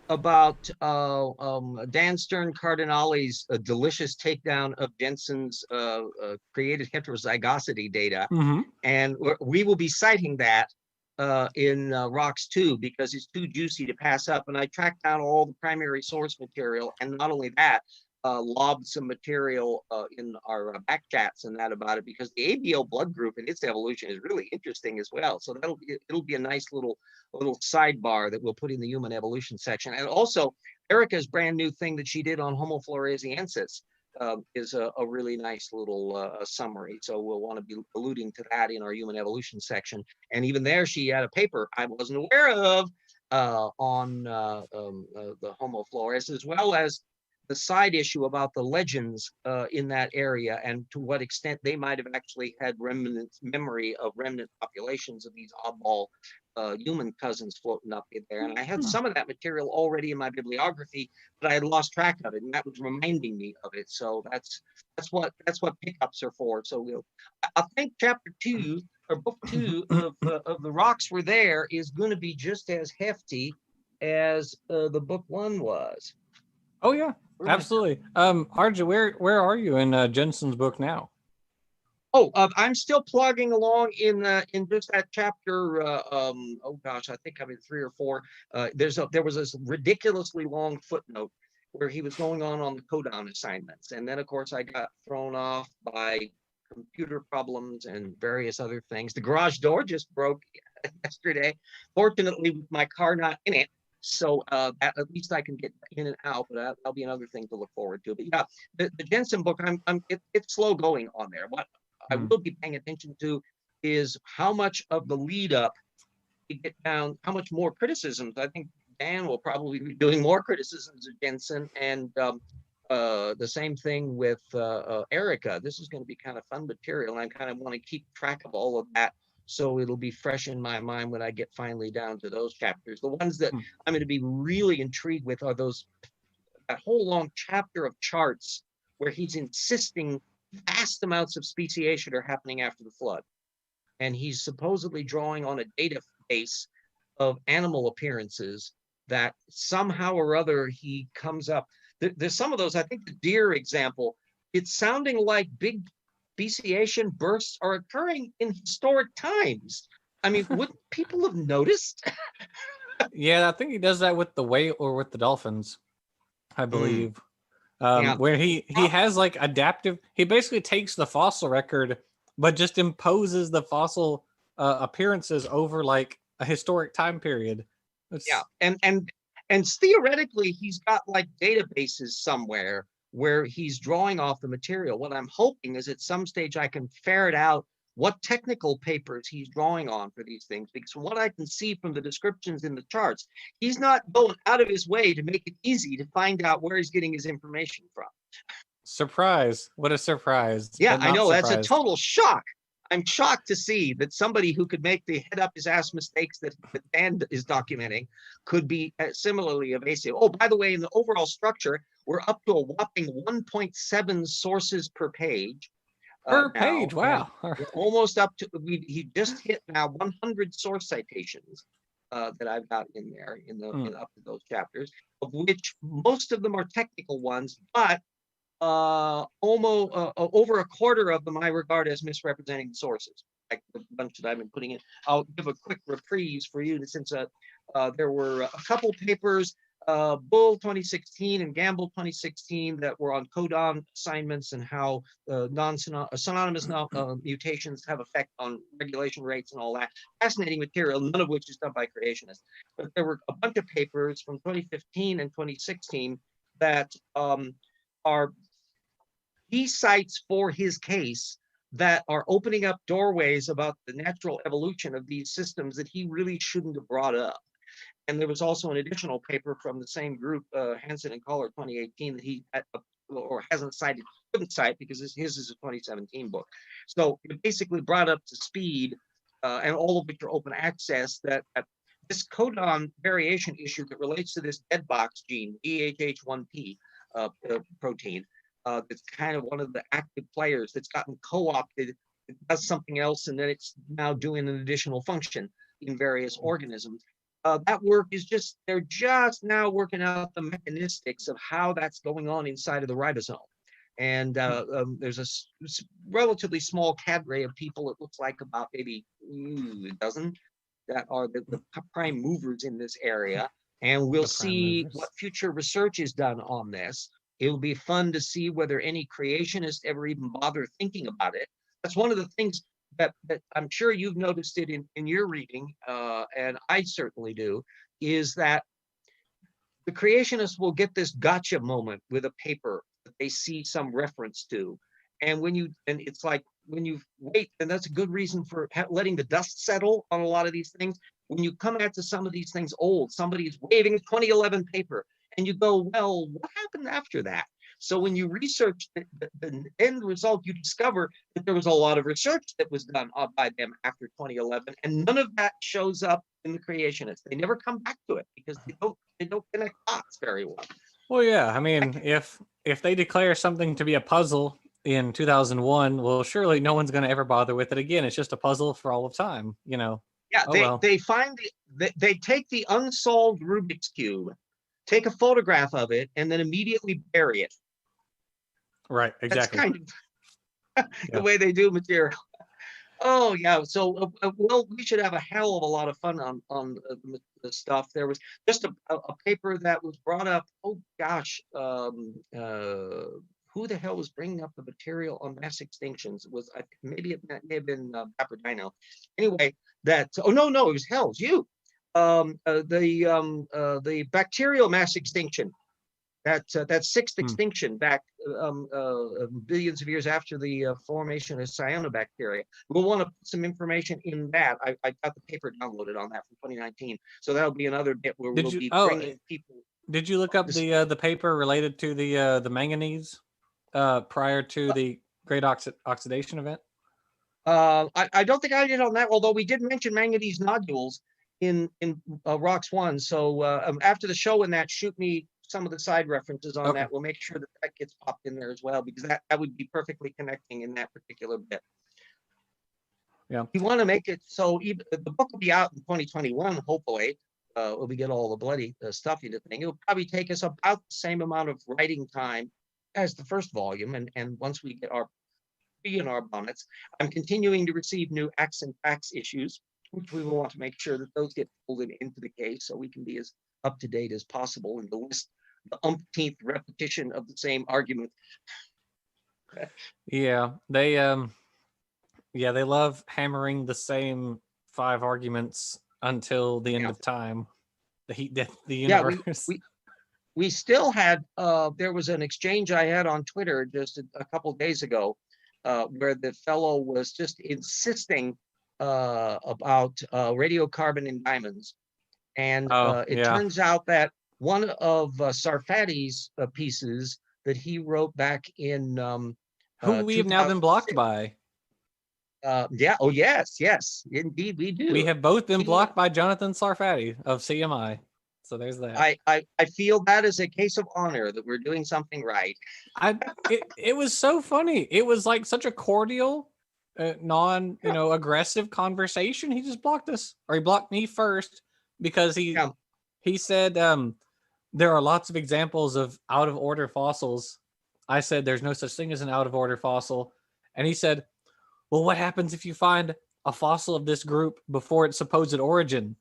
about Dan Stern Cardinale's delicious takedown of Jeanson's created heterozygosity data. Mm-hmm. And we will be citing that in Rocks 2 because it's too juicy to pass up. And I tracked down all the primary source material. And not only that, lobbed some material in our back chats and that about it, because the ABL blood group and its evolution is really interesting as well. So it'll be a nice little sidebar that we'll put in the human evolution section. And also Erica's brand new thing that she did on Homo floresiensis is a really nice little summary. So we'll want to be alluding to that in our human evolution section. And even there, she had a paper I wasn't aware of on the Homo flores, as well as the side issue about the legends in that area and to what extent they might have actually had memory of remnant populations of these oddball human cousins floating up in there. And I had some of that material already in my bibliography, but I had lost track of it, and that was reminding me of it. So that's what pickups are for. So I think chapter 2 or book 2 of the Rocks Were There is going to be just as hefty as the book 1 was. Oh yeah, absolutely. RJ, where are you in Jeanson's book now? Oh, I'm still plugging along in just that chapter. Oh gosh, I think I'm in 3 or 4. There was this ridiculously long footnote where he was going on the codon assignments, and then of course I got thrown off by computer problems and various other things. The garage door just broke yesterday, fortunately with my car not in it. So at least I can get in and out, but that'll be another thing to look forward to. But yeah, the Jeanson book, it's slow going on there. What I will be paying attention to is how much of the lead up to get down, how much more criticisms. I think Dan will probably be doing more criticisms of Jeanson, and the same thing with Erica. This is going to be kind of fun material, and I kind of want to keep track of all of that, so it'll be fresh in my mind when I get finally down to those chapters. The ones that I'm going to be really intrigued with are that whole long chapter of charts where he's insisting vast amounts of speciation are happening after the flood. And he's supposedly drawing on a database of animal appearances that somehow or other he comes up. There's some of those, I think the deer example, it's sounding like big speciation bursts are occurring in historic times. I mean, wouldn't people have noticed? Yeah, I think he does that with the whale or with the dolphins, I believe. Where he has like adaptive, he basically takes the fossil record, but just imposes the fossil appearances over like a historic time period. Yeah, and theoretically, he's got like databases somewhere where he's drawing off the material. What I'm hoping is at some stage I can ferret out what technical papers he's drawing on for these things, because from what I can see from the descriptions in the charts, he's not going out of his way to make it easy to find out where he's getting his information from. Surprise. What a surprise. Yeah, I know. Surprised. That's a total shock. I'm shocked to see that somebody who could make the head up his ass mistakes that Dan is documenting could be similarly evasive. Oh, by the way, in the overall structure, we're up to a whopping 1.7 sources per page. Per page, wow. We're almost up to, he just hit now 100 source citations that I've got in there in up to those chapters, of which most of them are technical ones, but almost over a quarter of them I regard as misrepresenting the sources, like the bunch that I've been putting in. I'll give a quick reprise for you, since there were a couple papers, Bull 2016 and Gamble 2016, that were on codon assignments and how synonymous mutations have effect on regulation rates and all that. Fascinating material, none of which is done by creationists. But there were a bunch of papers from 2015 and 2016 that are he cites for his case that are opening up doorways about the natural evolution of these systems that he really shouldn't have brought up. And there was also an additional paper from the same group, Jeanson and Collar 2018, that he hasn't cited, couldn't cite because his is a 2017 book. So it basically brought up to speed, and all of which are open access, that this codon variation issue that relates to this dead box gene, DHH1P protein, that's kind of one of the active players that's gotten co-opted. It does something else, and then it's now doing an additional function in various organisms. That work is they're just now working out the mechanistics of how that's going on inside of the ribosome. And there's a relatively small cadre of people, it looks like about maybe a dozen, that are the prime movers in this area. And we'll see what future research is done on this. It'll be fun to see whether any creationists ever even bother thinking about it. That's one of the things that I'm sure you've noticed it in your reading, and I certainly do, is that the creationists will get this gotcha moment with a paper that they see some reference to. And it's like when you wait, and that's a good reason for letting the dust settle on a lot of these things. When you come out to some of these things old, somebody's waving a 2011 paper, and you go, well, what happened after that? So when you research the end result, you discover that there was a lot of research that was done by them after 2011, and none of that shows up in the creationists. They never come back to it because they don't connect dots very well. Well, yeah. I mean, if they declare something to be a puzzle in 2001, well, surely no one's going to ever bother with it again. It's just a puzzle for all of time, you know. Yeah, Oh, they find they take the unsolved Rubik's Cube, take a photograph of it, and then immediately bury it. Right, exactly. That's kind of the way they do material. Oh yeah, so well, we should have a hell of a lot of fun on the stuff. There was just a paper that was brought up. Oh gosh, who the hell was bringing up the material on mass extinctions? Maybe it may have been Pepper Dino. Anyway, oh no, it was hell, it was you. The bacterial mass extinction. That sixth extinction back billions of years after the formation of cyanobacteria. We'll want to put some information in that. I got the paper downloaded on that from 2019, so that'll be another bit where we'll be bringing people. Did you look up the paper related to the manganese prior to the Great Oxidation event? I don't think I did on that, although we did mention manganese nodules in Rocks 1. So after the show, in that, shoot me some of the side references on that. We'll make sure that gets popped in there as well, because that would be perfectly connecting in that particular bit. Yeah, you want to make it so even the book will be out in 2021, hopefully. When we get all the bloody stuff into thing, it'll probably take us about the same amount of writing time as the first volume. And once we get our in our bonnets, I'm continuing to receive new acts and facts issues, which we will want to make sure that those get pulled into the case so we can be as up to date as possible and to list the umpteenth repetition of the same argument. Yeah, they love hammering the same 5 arguments until the end of time. The heat, death, the universe. Yeah, we still had there was an exchange I had on Twitter just a couple of days ago where the fellow was just insisting about radiocarbon in diamonds. And it turns out that one of Sarfati's pieces that he wrote back in who we have now been blocked by. Yes, indeed we do. We have both been blocked by Jonathan Sarfati of CMI. So there's that. I feel that is a case of honor that we're doing something right. It was so funny. It was like such a cordial, aggressive conversation. He just blocked us, or he blocked me first because he said there are lots of examples of out of order fossils. I said there's no such thing as an out of order fossil, and he said, well, what happens if you find a fossil of this group before its supposed origin?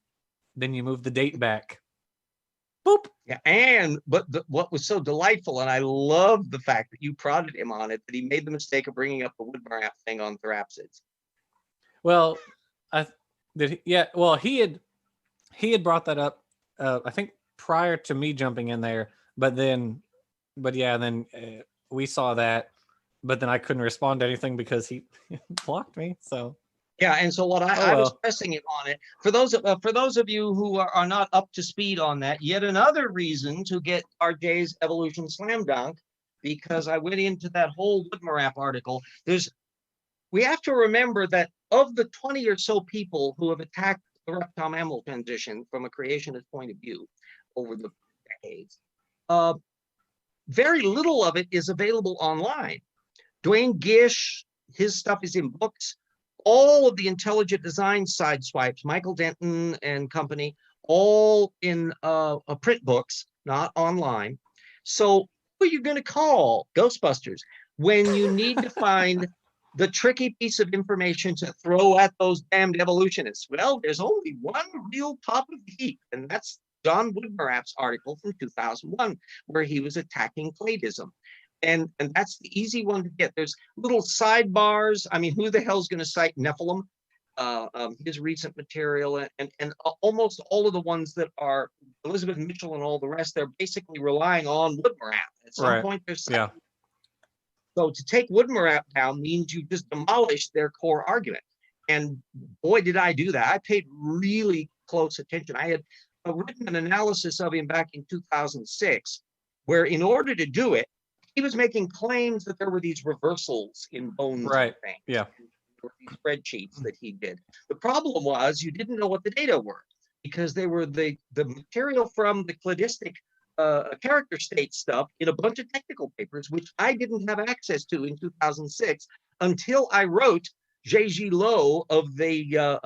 Then you move the date back. Boop. Yeah, but what was so delightful, and I love the fact that you prodded him on it, that he made the mistake of bringing up the Woodmar thing on therapsids. Well, he had brought that up, I think prior to me jumping in there, then we saw that, but then I couldn't respond to anything because he blocked me. So yeah, and so what I was pressing it on it for those of you who are not up to speed on that, yet another reason to get RJ's evolution slam dunk, because I went into that whole Woodmar article. We have to remember that of the 20 or so people who have attacked the reptile mammal transition from a creationist point of view over the decades, very little of it is available online. Dwayne Gish, his stuff is in books. All of the intelligent design side swipes, Michael Denton and company, all in print books, not online. So who are you going to call Ghostbusters when you need to find the tricky piece of information to throw at those damned evolutionists? Well, there's only one real top of the heap, and that's John Woodmarap's article from 2001, where he was attacking Claydism. And that's the easy one to get. There's little sidebars. I mean, who the hell's going to cite Nephilim? His recent material, and almost all of the ones that are Elizabeth Mitchell and all the rest, they're basically relying on Woodmarap. At some point, there's yeah. So to take Woodmarap down means you just demolish their core argument. And boy, did I do that. I paid really close attention. I had written an analysis of him back in 2006, where in order to do it, he was making claims that there were these reversals in bones. Right. And things. Yeah. These spreadsheets that he did. The problem was you didn't know what the data were, because they were the material from the cladistic character state stuff in a bunch of technical papers, which I didn't have access to in 2006 until I wrote J.G. Lowe of the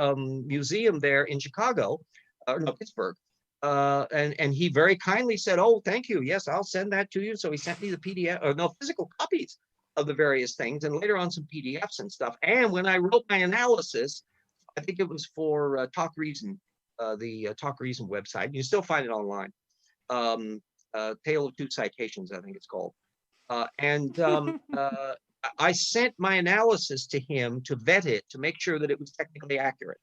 museum there in Chicago, or no, Pittsburgh. And he very kindly said, "Oh, thank you. Yes, I'll send that to you." So he sent me the PDF, or no, physical copies of the various things, and later on some PDFs and stuff. And when I wrote my analysis, I think it was for Talk Reason, the Talk Reason website. You still find it online. Tale of Two Citations, I think it's called. I sent my analysis to him to vet it, to make sure that it was technically accurate.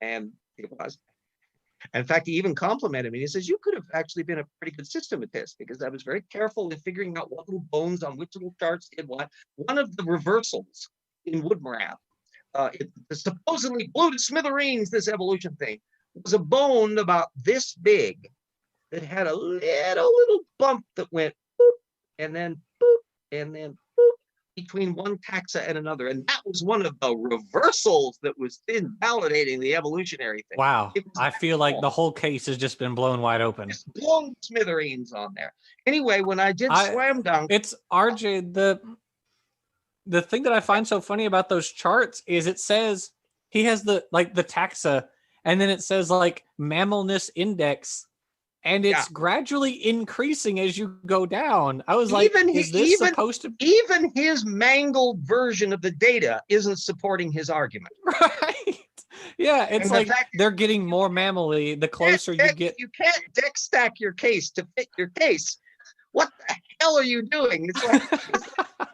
And it was. In fact, he even complimented me. He says, "You could have actually been a pretty good systematist, because I was very careful in figuring out what little bones on which little charts did what." One of the reversals in Woodmarap, it supposedly blew to smithereens, this evolution thing, was a bone about this big that had a little bump that went boop, and then boop, and then boop, between one taxa and another. And that was one of the reversals that was invalidating the evolutionary thing. Wow. I feel like the whole case has just been blown wide open. Just blown smithereens on there. Anyway, when I did Slam Dunk. It's RJ, the thing that I find so funny about those charts is it says he has the taxa, and then it says like mammalness index, and it's gradually increasing as you go down. I was like, is this supposed to? Even his mangled version of the data isn't supporting his argument. Right. Yeah, it's like they're getting more mammally the closer you get. You can't deck stack your case to fit your case. What the hell are you doing?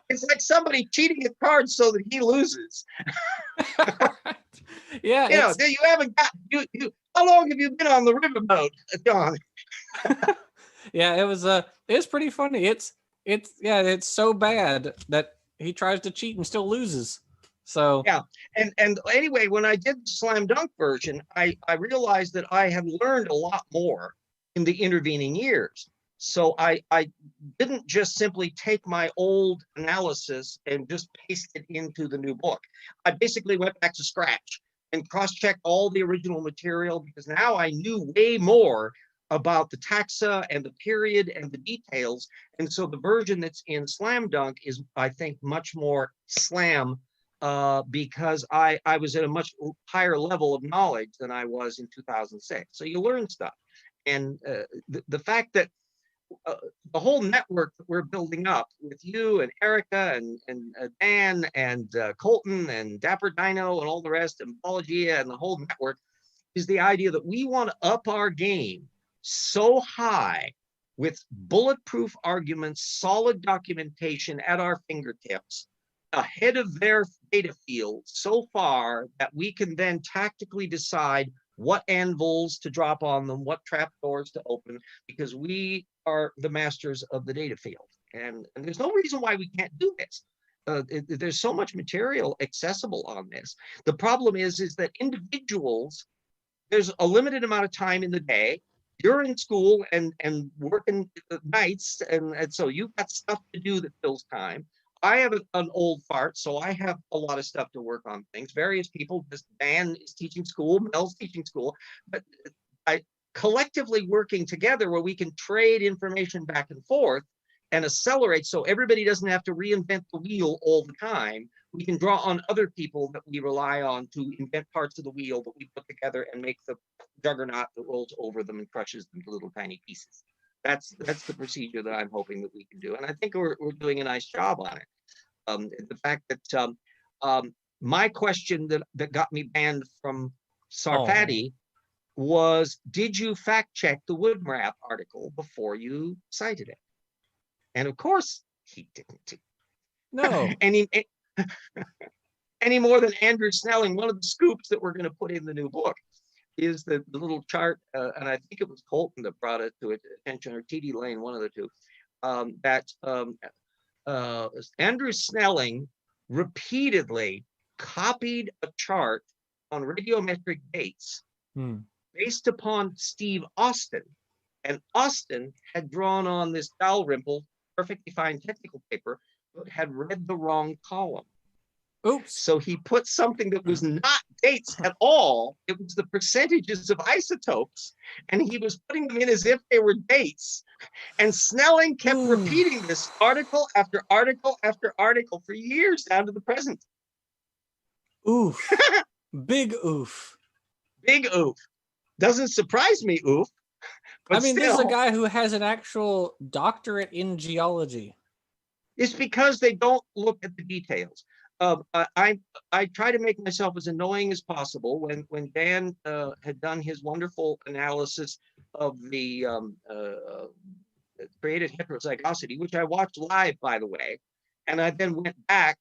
It's like somebody cheating at cards so that he loses. Yeah, you haven't got you. How long have you been on the riverboat, John? Yeah, it's pretty funny. It's so bad that he tries to cheat and still loses. So yeah, and anyway, when I did the Slam Dunk version, I realized that I had learned a lot more in the intervening years. So I didn't just simply take my old analysis and just paste it into the new book. I basically went back to scratch and cross-checked all the original material, because now I knew way more about the taxa and the period and the details. And so the version that's in Slam Dunk is, I think, much more slam, because I was at a much higher level of knowledge than I was in 2006. So you learn stuff. And the fact that the whole network that we're building up with you and Erica and Dan and Colton and Dapper Dino and all the rest, and Apologia and the whole network, is the idea that we want to up our game so high with bulletproof arguments, solid documentation at our fingertips, ahead of their data field so far that we can then tactically decide what anvils to drop on them, what trapdoors to open, because we are the masters of the data field. And there's no reason why we can't do this. There's so much material accessible on this. The problem is that individuals, there's a limited amount of time in the day. You're in school and working nights, and so you've got stuff to do that fills time. I have an old fart, so I have a lot of stuff to work on things. Various people, Dan is teaching school, Mel's teaching school, but I collectively working together where we can trade information back and forth and accelerate, so everybody doesn't have to reinvent the wheel all the time. We can draw on other people that we rely on to invent parts of the wheel that we put together and make the juggernaut that rolls over them and crushes them to little tiny pieces. That's the procedure that I'm hoping that we can do, and I think we're doing a nice job on it. The fact that my question that got me banned from Sarfati was, did you fact check the Woodmap article before you cited it? And of course he didn't. No. Any more than Andrew Snelling. One of the scoops that we're going to put in the new book is the little chart, and I think it was Colton that brought it to attention, or T.D. Lane, one of the two, that Andrew Snelling repeatedly copied a chart on radiometric dates based upon Steve Austin. And Austin had drawn on this Dalrymple, perfectly fine technical paper, but had read the wrong column. Oops. So he put something that was not dates at all. It was the percentages of isotopes, and he was putting them in as if they were dates. And Snelling kept repeating this article after article after article for years down to the present. Oof. Big oof. Big oof. Doesn't surprise me, oof. But I mean, this is a guy who has an actual doctorate in geology. It's because they don't look at the details. I try to make myself as annoying as possible. When Dan had done his wonderful analysis of the created heterozygosity, which I watched live, by the way, and I then went back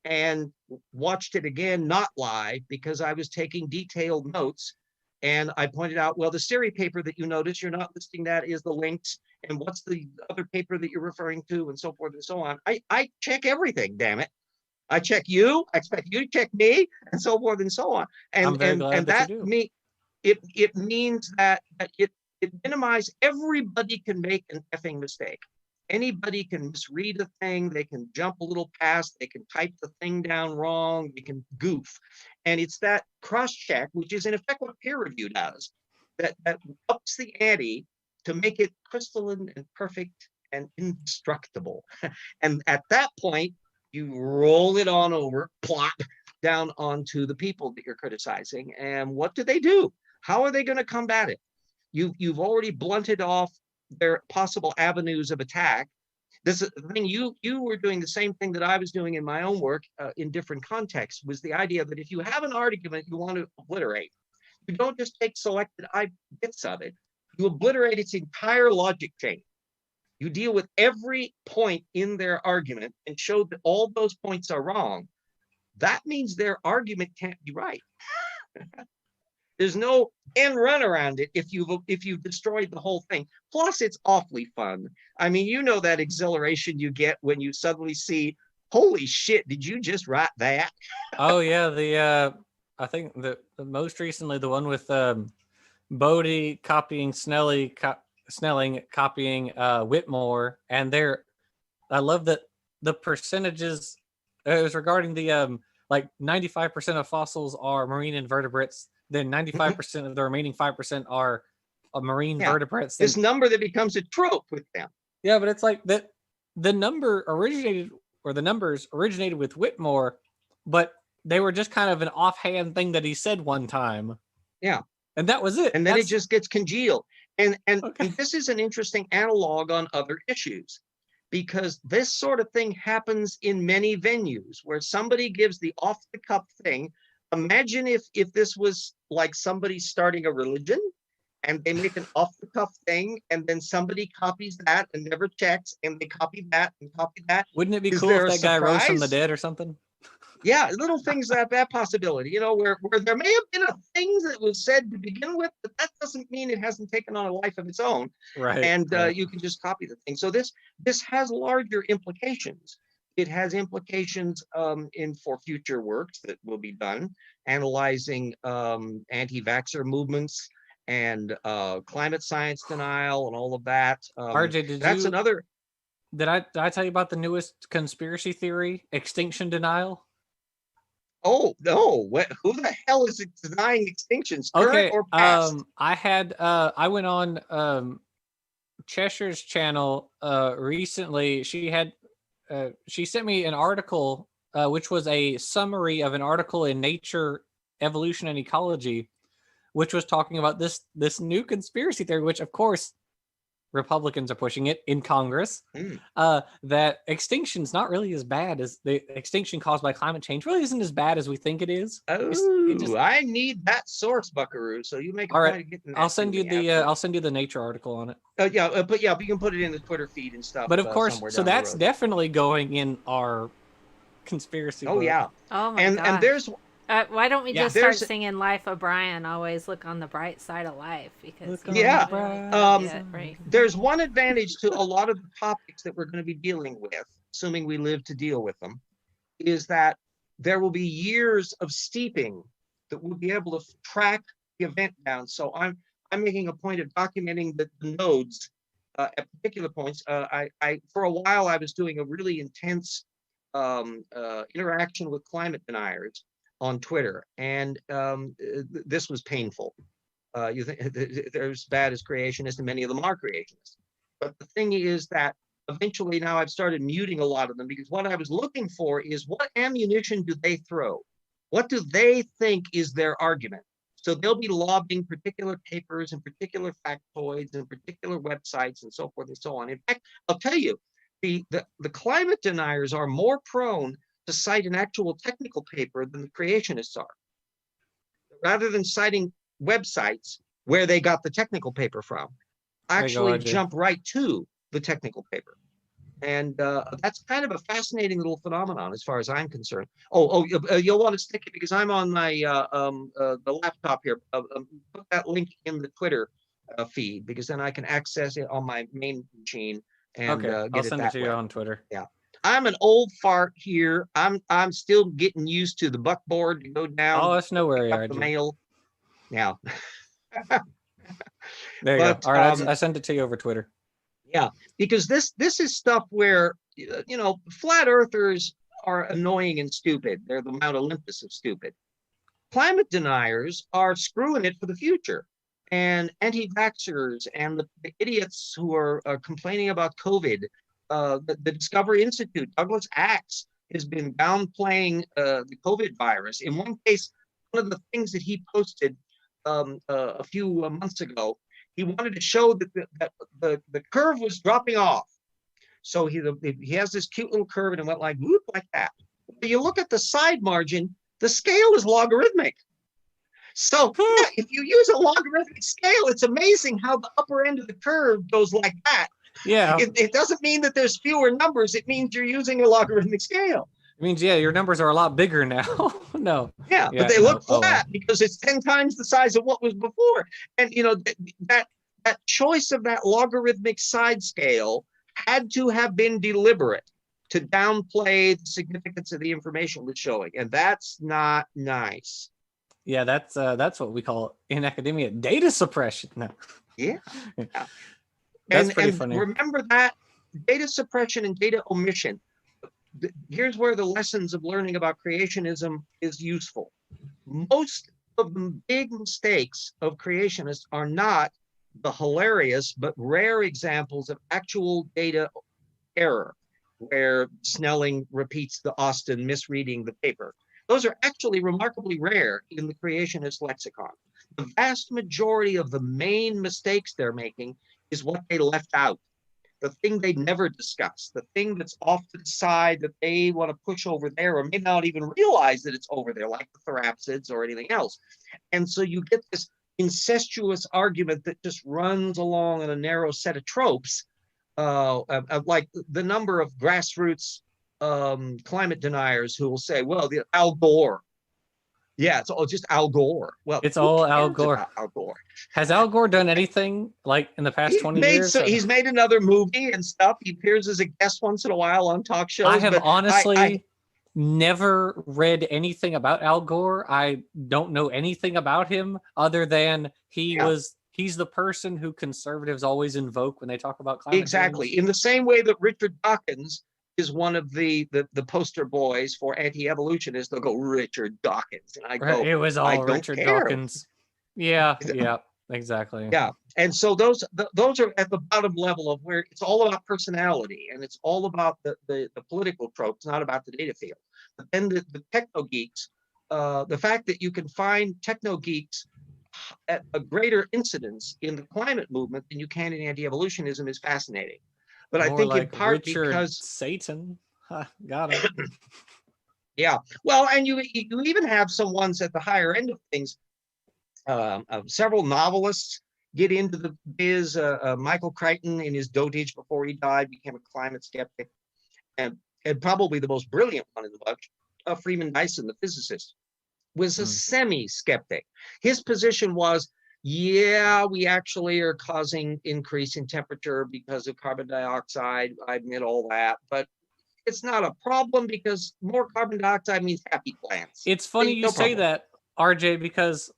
and watched it again, not live, because I was taking detailed notes. And I pointed out, well, the Siri paper that you notice, you're not listing that is the links, and what's the other paper that you're referring to, and so forth and so on. I check everything, damn it. I check you, I expect you to check me, and so forth and so on. And I'm very glad that you do. It means that it minimizes, everybody can make an effing mistake. Anybody can misread a thing, they can jump a little past, they can type the thing down wrong, they can goof. And it's that cross-check, which is in effect what peer review does, that ups the ante to make it crystalline and perfect and indestructible. And at that point, you roll it on over, plop, down onto the people that you're criticizing. And what do? How are they going to combat it? You've already blunted off their possible avenues of attack. This is the thing, you were doing the same thing that I was doing in my own work in different contexts, was the idea that if you have an argument you want to obliterate, you don't just take selected bits of it, you obliterate its entire logic chain. You deal with every point in their argument and show that all those points are wrong. That means their argument can't be right. There's no end run around it if you've destroyed the whole thing. Plus, it's awfully fun. I mean, you know that exhilaration you get when you suddenly see, holy shit, did you just write that? Oh yeah, I think the most recently the one with Bodie copying Snelling copying Whitmore, and I love that the percentages. It was regarding the like 95% of fossils are marine invertebrates. Then 95% of the remaining 5% are marine vertebrates. This number that becomes a trope with them. Yeah, but it's like that the numbers originated with Whitmore, but they were just kind of an offhand thing that he said one time. Yeah. And that was it. And then it just gets congealed. And this is an interesting analog on other issues, because this sort of thing happens in many venues where somebody gives the off-the-cuff thing. Imagine if this was like somebody starting a religion and they make an off-the-cuff thing, and then somebody copies that and never checks, and they copy that and copy that. Wouldn't it be cool if that guy rose from the dead or something? Yeah, little things like that possibility, you know, where there may have been a thing that was said to begin with, but that doesn't mean it hasn't taken on a life of its own. Right. And you can just copy the thing. So this has larger implications. It has implications for future works that will be done, analyzing anti-vaxxer movements and climate science denial and all of that. RJ, did I tell you about the newest conspiracy theory, extinction denial? Oh no! Who the hell is denying extinctions? Current or past? I went on Cheshire's channel recently. She sent me an article, which was a summary of an article in Nature, Evolution and Ecology, which was talking about this new conspiracy theory, which of course Republicans are pushing it in Congress, that extinction's not really as bad as the extinction caused by climate change really isn't as bad as we think it is. Oh, I need that source, Buckaroo. So you make a All point right, of getting that. I'll send you the Nature article on it. But we can put it in the Twitter feed and stuff. But of course, somewhere so down the that's road. definitely going in our conspiracy. Oh book. yeah. Oh my gosh. And there's why don't we Yeah. just start singing "Life of Brian"? Always look on the bright side of life, because there's one advantage to a lot of the topics that we're going to be dealing with, assuming we live to deal with them, is that there will be years of steeping that we'll be able to track the event down. So I'm making a point of documenting the nodes at particular points. I for a while I was doing a really intense interaction with climate deniers on Twitter, and this was painful. You think they're as bad as creationists, and many of them are creationists. But the thing is that eventually now I've started muting a lot of them, because what I was looking for is, what ammunition do they throw? What do they think is their argument? So they'll be lobbying particular papers and particular factoids and particular websites and so forth and so on. In fact, I'll tell you, the climate deniers are more prone to cite an actual technical paper than the creationists are. Rather than citing websites where they got the technical paper from, actually jump right to the technical paper. And that's kind of a fascinating little phenomenon as far as I'm concerned. You'll want to stick it, because I'm on my the laptop here. Put that link in the Twitter feed, because then I can access it on my main machine and I'll send it to you on Twitter. Yeah. I'm an old fart here. I'm still getting used to the buckboard to go down. Oh, that's no worry, the mail. Yeah. There you go. All right, I sent it to you over Twitter. Yeah, because this is stuff where, flat earthers are annoying and stupid. They're the Mount Olympus of stupid. Climate deniers are screwing it for the future. And anti-vaxxers and the idiots who are complaining about COVID, the Discovery Institute, Douglas Axe, has been downplaying the COVID virus. In one case, one of the things that he posted a few months ago, he wanted to show that the curve was dropping off. So he has this cute little curve, and it went like whoop, like that. But you look at the side margin, the scale is logarithmic. So if you use a logarithmic scale, it's amazing how the upper end of the curve goes like that. Yeah. It doesn't mean that there's fewer numbers. It means you're using a logarithmic scale. It means, your numbers are a lot bigger now. No. Yeah, but they look flat because it's 10 times the size of what was before. And, that choice of that logarithmic side scale had to have been deliberate to downplay the significance of the information it was showing. And that's not nice. Yeah, that's what we call in academia data suppression. No. Yeah. That's pretty funny. Remember that data suppression and data omission. Here's where the lessons of learning about creationism is useful. Most of the big mistakes of creationists are not the hilarious but rare examples of actual data error, where Snelling repeats the Austin misreading the paper. Those are actually remarkably rare in the creationist lexicon. The vast majority of the main mistakes they're making is what they left out. The thing they never discuss, the thing that's off to the side that they want to push over there, or may not even realize that it's over there, like the therapsids or anything else. And so you get this incestuous argument that just runs along in a narrow set of tropes, like the number of grassroots climate deniers who will say, well, the Al Gore. Yeah, it's all just Al Gore. Well, it's all Al Gore. Al Gore. Has Al Gore done anything like in the past 20 years? He's made another movie and stuff. He appears as a guest once in a while on talk shows. I have honestly never read anything about Al Gore. I don't know anything about him other than he's the person who conservatives always invoke when they talk about climate change. In the same way that Richard Dawkins is one of the poster boys for anti-evolutionists. They'll go, Richard Dawkins. And I go, it was all Richard Dawkins. Yeah, exactly. Yeah. And so those are at the bottom level of where it's all about personality, and it's all about the political tropes, not about the data field. But then the techno geeks, the fact that you can find techno geeks at a greater incidence in the climate movement than you can in anti-evolutionism is fascinating. But I More think in like part Richard because, Satan. Ha, got him. yeah, well, and you even have some ones at the higher end of things. Several novelists get into the biz. Michael Crichton, in his dotage before he died, became a climate skeptic, and probably the most brilliant one in the bunch, Freeman Dyson, the physicist, was a semi-skeptic. His position was, yeah, we actually are causing increase in temperature because of carbon dioxide. I admit all that, but it's not a problem because more carbon dioxide means happy plants. It's funny you No say problem. that, RJ, because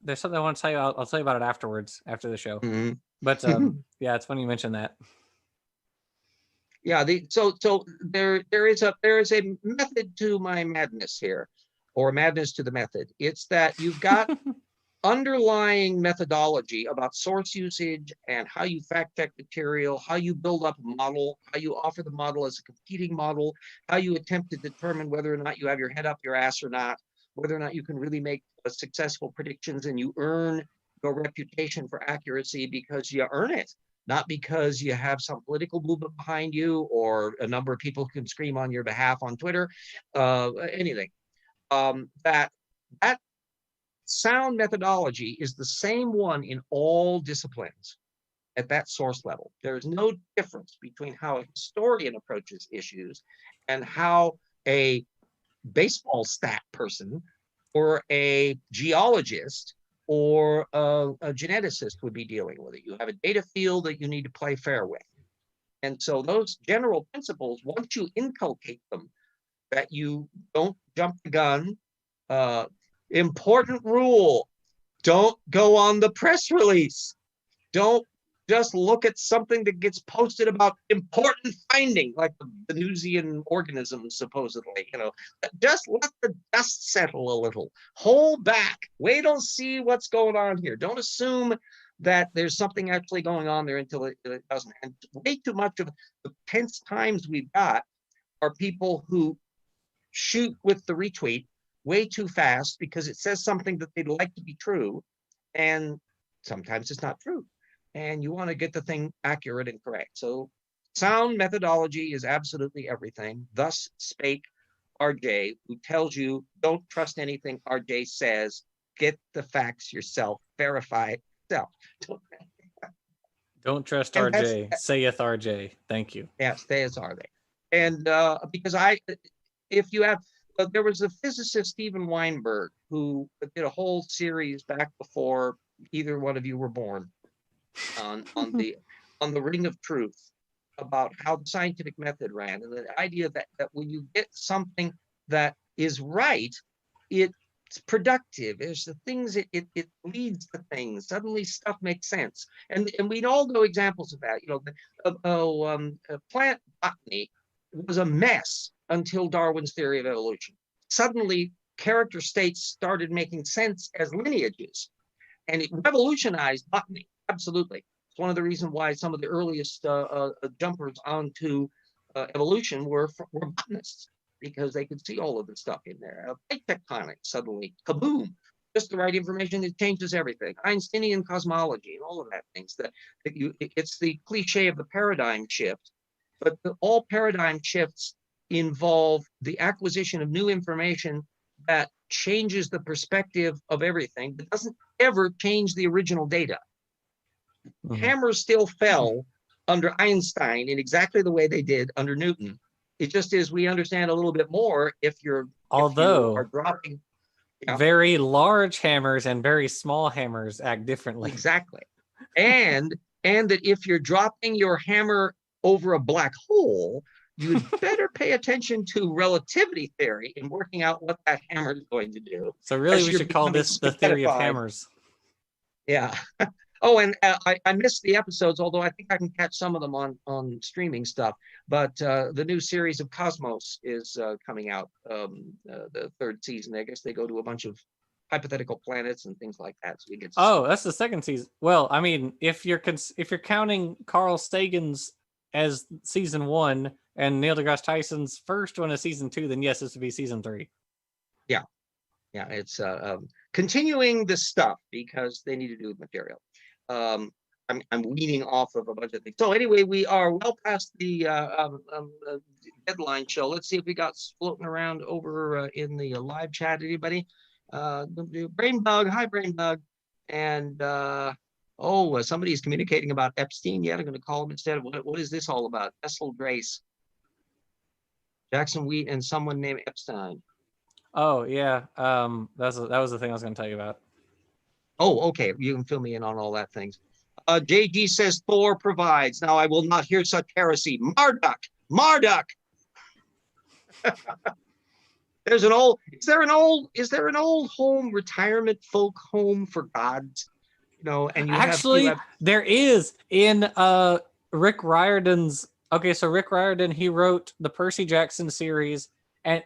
there's something I want to tell you. I'll tell you about it afterwards, after the show. Mhm. But yeah, it's funny you mentioned that. Yeah, so there is a method to my madness here, or madness to the method. It's that you've got underlying methodology about source usage and how you fact check material, how you build up a model, how you offer the model as a competing model, how you attempt to determine whether or not you have your head up your ass or not, whether or not you can really make successful predictions, and you earn your reputation for accuracy because you earn it, not because you have some political movement behind you or a number of people who can scream on your behalf on Twitter, anything. That sound methodology is the same one in all disciplines at that source level. There is no difference between how a historian approaches issues and how a baseball stat person or a geologist or a geneticist would be dealing with it. You have a data field that you need to play fair with. And so those general principles, once you inculcate them, that you don't jump the gun. Important rule, don't go on the press release. Don't just look at something that gets posted about important finding, like the Venusian organisms, supposedly. Just let the dust settle a little. Hold back. Wait till see what's going on here. Don't assume that there's something actually going on there until it doesn't. And way too much of the tense times we've got are people who shoot with the retweet way too fast because it says something that they'd like to be true, and sometimes it's not true, and you want to get the thing accurate and correct. So sound methodology is absolutely everything. Thus spake RJ, who tells you don't trust anything RJ says, get the facts yourself, verify yourself. Don't trust RJ, saith RJ. Thank you. Yes, they are they. And because if you have, there was a physicist, Steven Weinberg, who did a whole series back before either one of you were born on the Ring of Truth about how the scientific method ran, and the idea that when you get something that is right, it's productive. There's the things, it leads to things. Suddenly stuff makes sense. And we all know examples of that. Plant botany was a mess until Darwin's theory of evolution. Suddenly, character states started making sense as lineages, and it revolutionized botany. Absolutely. It's one of the reasons why some of the earliest jumpers onto evolution were botanists, because they could see all of the stuff in there. Plate tectonics, suddenly, kaboom, just the right information, it changes everything. Einsteinian cosmology and all of that things. It's the cliche of the paradigm shift, but all paradigm shifts involve the acquisition of new information that changes the perspective of everything, but doesn't ever change the original data. Hammers still fell under Einstein in exactly the way they did under Newton. It just is, we understand a little bit more if you are dropping. Very large hammers and very small hammers act differently. Exactly. And that if you're dropping your hammer over a black hole, you'd better pay attention to relativity theory in working out what that hammer is going to do. So really, we should call this the theory of hammers. Yeah. Oh, and I missed the episodes, although I think I can catch some of them on streaming stuff. But the new series of Cosmos is coming out, the third season. I guess they go to a bunch of hypothetical planets and things like that. So we get. That's the second season. Well, I mean, if you're counting Carl Sagan's as season 1 and Neil deGrasse Tyson's first one as season 2, then yes, this would be season 3. Yeah. Yeah, it's continuing the stuff because they need to do material. I'm weaning off of a bunch of things. So anyway, we are well past the deadline show. Let's see if we got floating around over in the live chat. Anybody? Brain Bug, hi Brain Bug, and somebody's communicating about Epstein. Yeah, I'm going to call him instead. What is this all about? Essel Grace, Jackson Wheat, and someone named Epstein. Oh yeah, that was the thing I was going to tell you about. Oh, okay. You can fill me in on all that things. JG says Thor provides. Now I will not hear such heresy. Marduk. Is there an old home, retirement folk home for gods? And there is in Rick Riordan's. Okay, so Rick Riordan, he wrote the Percy Jackson series,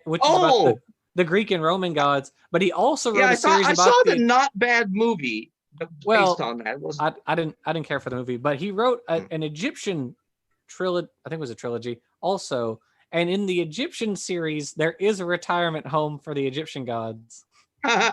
which is about the Greek and Roman gods, but he also wrote a series about. I saw the not bad movie based on that. I didn't care for the movie, but he wrote an Egyptian trilogy. I think it was a trilogy also. And in the Egyptian series, there is a retirement home for the Egyptian gods. Yeah,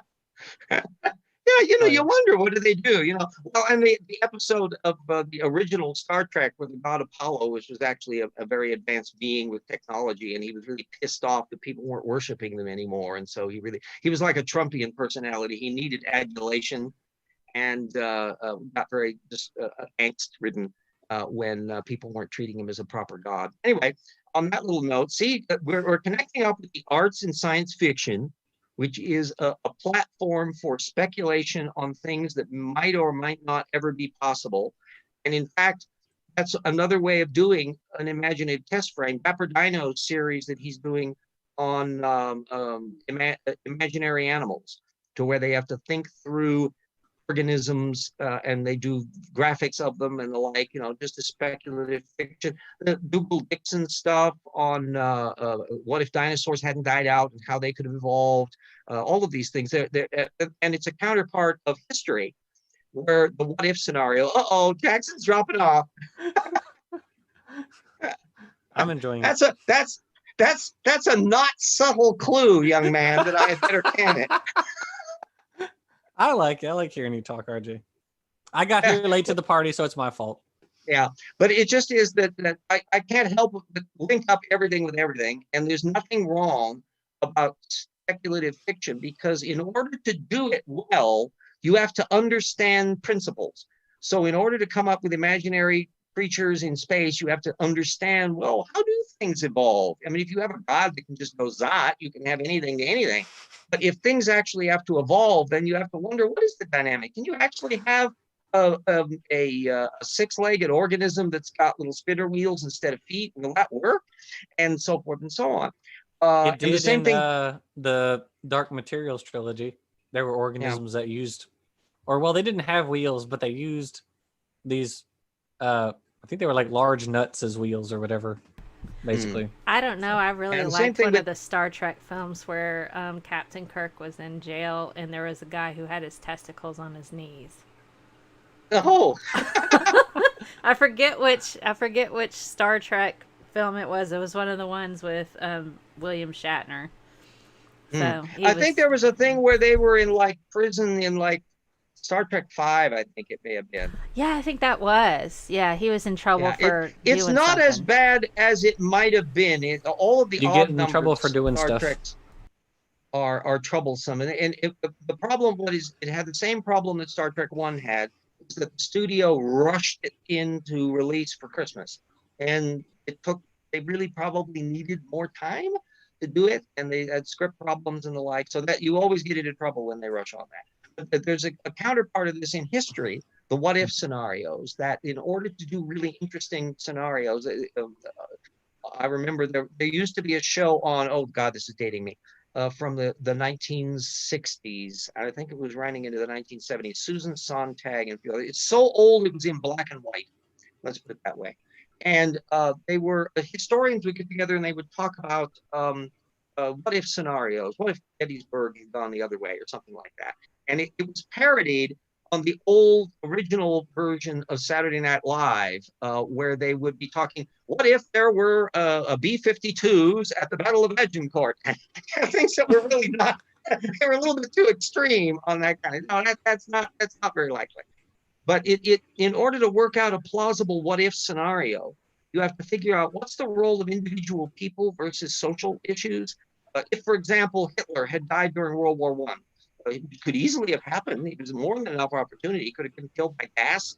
you wonder, what do they do? Well, and the episode of the original Star Trek where the god Apollo, which was actually a very advanced being with technology, and he was really pissed off that people weren't worshiping them anymore. And so he was like a Trumpian personality. He needed adulation and got very just angst-ridden when people weren't treating him as a proper god. Anyway, on that little note, see, we're connecting up with the arts and science fiction, which is a platform for speculation on things that might or might not ever be possible. And in fact, that's another way of doing an imaginative test frame. Dapper Dino's series that he's doing on imaginary animals, to where they have to think through organisms and they do graphics of them and the like, just a speculative fiction. The Dougal Dixon stuff on what if dinosaurs hadn't died out and how they could have evolved, all of these things. And it's a counterpart of history, where the what if scenario, Jackson's dropping off. I'm enjoying it. That's a not subtle clue, young man, that I had better can it. I like hearing you talk, RJ. I got here late to the party, so it's my fault. Yeah, but it just is that I can't help but link up everything with everything, and there's nothing wrong about speculative fiction, because in order to do it well, you have to understand principles. So in order to come up with imaginary creatures in space, you have to understand, well, how do things evolve? I mean, if you have a god that can just go zot, you can have anything to anything. But if things actually have to evolve, then you have to wonder, what is the dynamic? Can you actually have a six-legged organism that's got little spinner wheels instead of feet? Will that work? And so forth and so on. It did and the same thing. The Dark Materials trilogy. There were organisms that used, they didn't have wheels, but they used these. I think they were like large nuts as wheels or whatever. Basically, I don't know. I really liked one of the Star Trek films where Captain Kirk was in jail and there was a guy who had his testicles on his knees. Oh, I forget which Star Trek film it was. It was one of the ones with William Shatner. So I think there was a thing where they were in like prison in like Star Trek 5, I think it may have been. Yeah, I think that was. Yeah, he was in trouble for doing it's not something. as bad as it might have been. All of the you get in trouble for doing Star stuff. Treks are troublesome. And the problem it had the same problem that Star Trek 1 had, is that the studio rushed it into release for Christmas. And they really probably needed more time to do it, and they had script problems and the like, so that you always get into trouble when they rush on that. But there's a counterpart of this in history, the what if scenarios, that in order to do really interesting scenarios, I remember there used to be a show on, oh God, this is dating me, from the 1960s. I think it was running into the 1970s. Susan Sontag, and it's so old it was in black and white. Let's put it that way. And they were historians would get together and they would talk about what if scenarios. What if Gettysburg had gone the other way or something like that? And it was parodied on the old original version of Saturday Night Live, where they would be talking, what if there were a B-52s at the Battle of Agincourt? Things that were really They were a little bit too extreme on that kind of. No, that's not very likely. But in order to work out a plausible what if scenario, you have to figure out what's the role of individual people versus social issues. If, for example, Hitler had died during World War I, it could easily have happened. It was more than enough opportunity. He could have been killed by gas.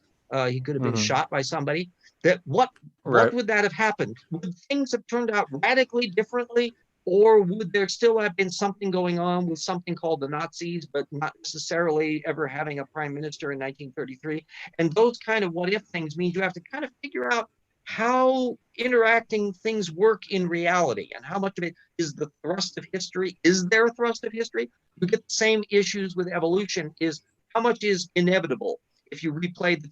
He could have been shot by somebody. That what would that have happened? Would things have turned out radically differently? Or would there still have been something going on with something called the Nazis, but not necessarily ever having a prime minister in 1933? And those kind of what if things means you have to kind of figure out how interacting things work in reality and how much of it is the thrust of history. Is there a thrust of history? You get the same issues with evolution, is how much is inevitable if you replay the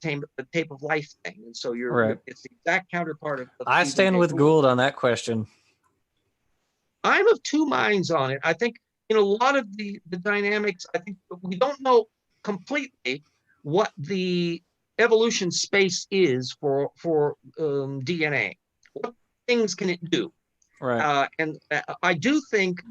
tape of life thing. And so it's the exact counterpart of I stand with Gould on that question. I'm of two minds on it. I think in a lot of the dynamics, I think we don't know completely what the evolution space is for DNA. What things can it do? Right. And I do think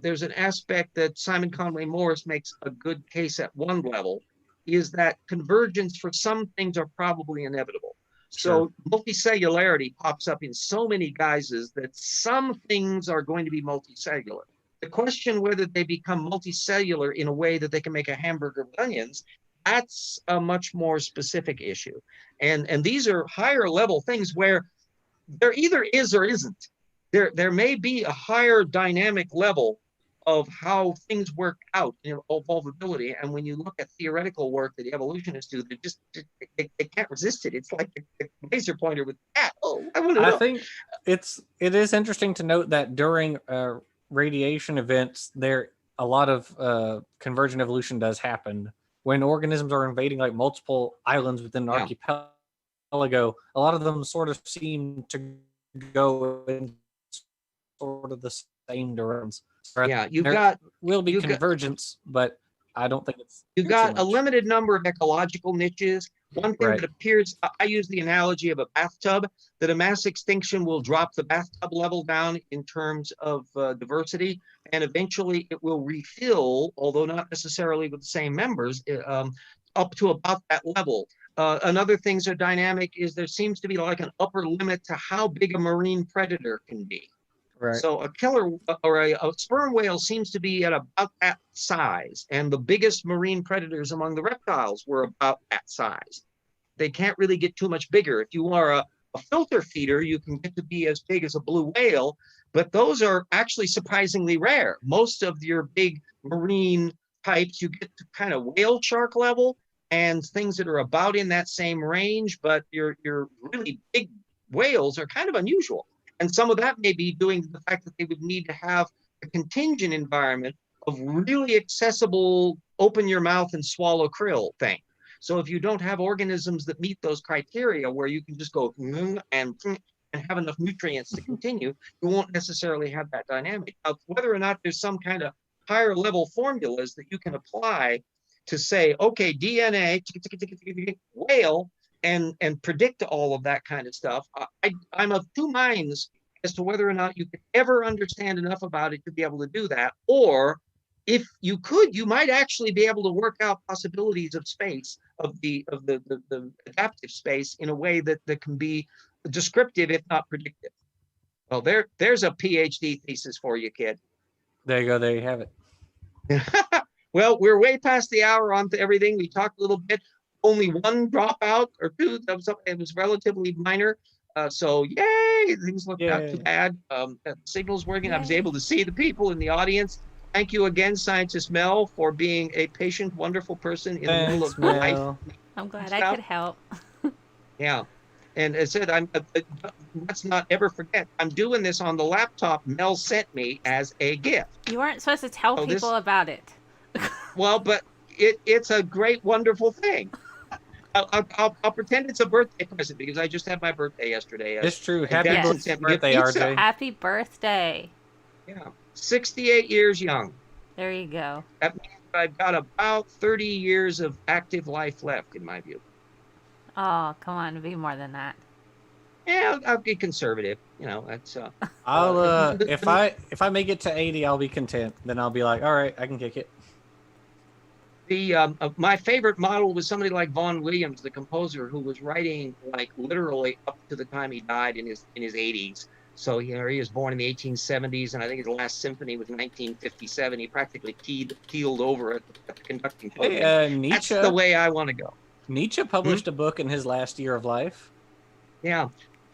there's an aspect that Simon Conway Morris makes a good case at one level, is that convergence for some things are probably inevitable. So multicellularity pops up in so many guises that some things are going to be multicellular. The question whether they become multicellular in a way that they can make a hamburger with onions, that's a much more specific issue. And these are higher level things where there either is or isn't. There may be a higher dynamic level of how things work out in evolvability. And when you look at theoretical work that evolutionists do, they can't resist it. It's like the laser pointer with that. Oh, I want to know. I think it is interesting to note that during radiation events, a lot of convergent evolution does happen. When organisms are invading like multiple islands within an archipelago, a lot of them sort of seem to go in sort of the same directions. Will be convergence, but I don't think it's. You've got a limited number of ecological niches. One thing that appears, I use the analogy of a bathtub, that a mass extinction will drop the bathtub level down in terms of diversity, and eventually it will refill, although not necessarily with the same members, up to about that level. Another things are dynamic is there seems to be like an upper limit to how big a marine predator can be. Right. So a killer or a sperm whale seems to be at about that size, and the biggest marine predators among the reptiles were about that size. They can't really get too much bigger. If you are a filter feeder, you can get to be as big as a blue whale, but those are actually surprisingly rare. Most of your big marine types, you get to kind of whale shark level and things that are about in that same range, but your really big whales are kind of unusual. And some of that may be doing the fact that they would need to have a contingent environment of really accessible, open your mouth and swallow krill thing. So if you don't have organisms that meet those criteria where you can just go and have enough nutrients to continue, you won't necessarily have that dynamic. Now, whether or not there's some kind of higher level formulas that you can apply to say, okay, DNA, whale, and predict all of that kind of stuff. I'm of two minds as to whether or not you could ever understand enough about it to be able to do that. Or if you could, you might actually be able to work out possibilities of space, of the adaptive space, in a way that can be descriptive, if not predictive. Well, there's a PhD thesis for you, kid. There you go. There you have it. Well, we're way past the hour on to everything. We talked a little bit. Only one dropout or two. It was relatively minor. So yay, things look not too bad. The signal's working. Yay. I was able to see the people in the audience. Thank you again, Scientist Mel, for being a patient, wonderful person in the middle of life. I'm glad I could help. Yeah. And as I said, let's not ever forget, I'm doing this on the laptop Mel sent me as a gift. You weren't supposed to tell people about it. Well, but it's a great, wonderful thing. I'll pretend it's a birthday present because I just had my birthday yesterday. It's true. Happy birthday, RJ. Happy birthday. Yeah. 68 years young. There you go. That means I've got about 30 years of active life left, in my view. Oh, come on. Be more than that. Yeah, I'll be conservative. That's I'll if I make it to 80, I'll be content. Then I'll be like, all right, I can kick it. My favorite model was somebody like Vaughan Williams, the composer, who was writing like literally up to the time he died in his 80s. So he was born in the 1870s, and I think his last symphony was 1957. He practically keeled over at the conducting podium. Hey, Nietzsche. That's the way I want to go. Nietzsche published a book in his last year of life. Yeah,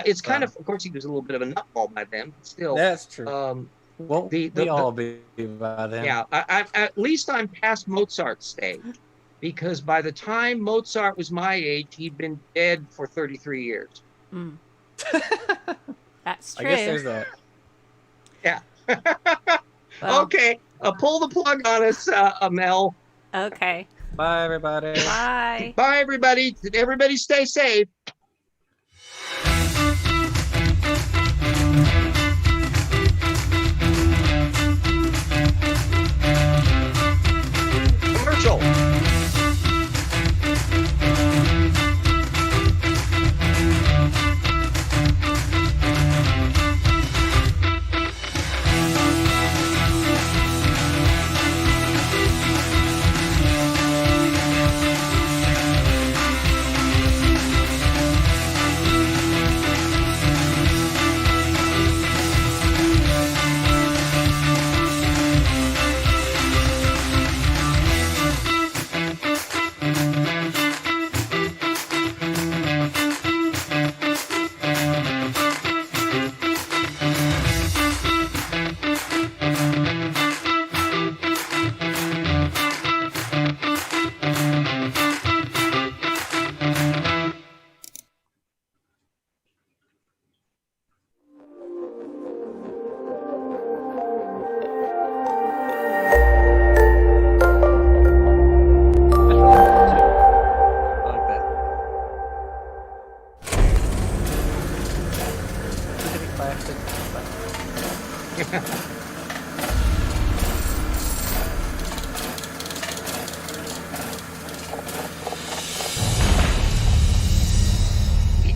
it's kind of course, he was a little bit of a nutball by then, but still. That's true. Well, we all be by then. Yeah, at least I'm past Mozart's stage, because by the time Mozart was my age, he'd been dead for 33 years. Mm. That's true. I guess there's that. Yeah. Well, okay, pull the plug on us, Mel. okay. Bye, everybody. Bye. Bye, everybody. Everybody stay safe. Commercial.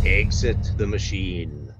Exit the machine.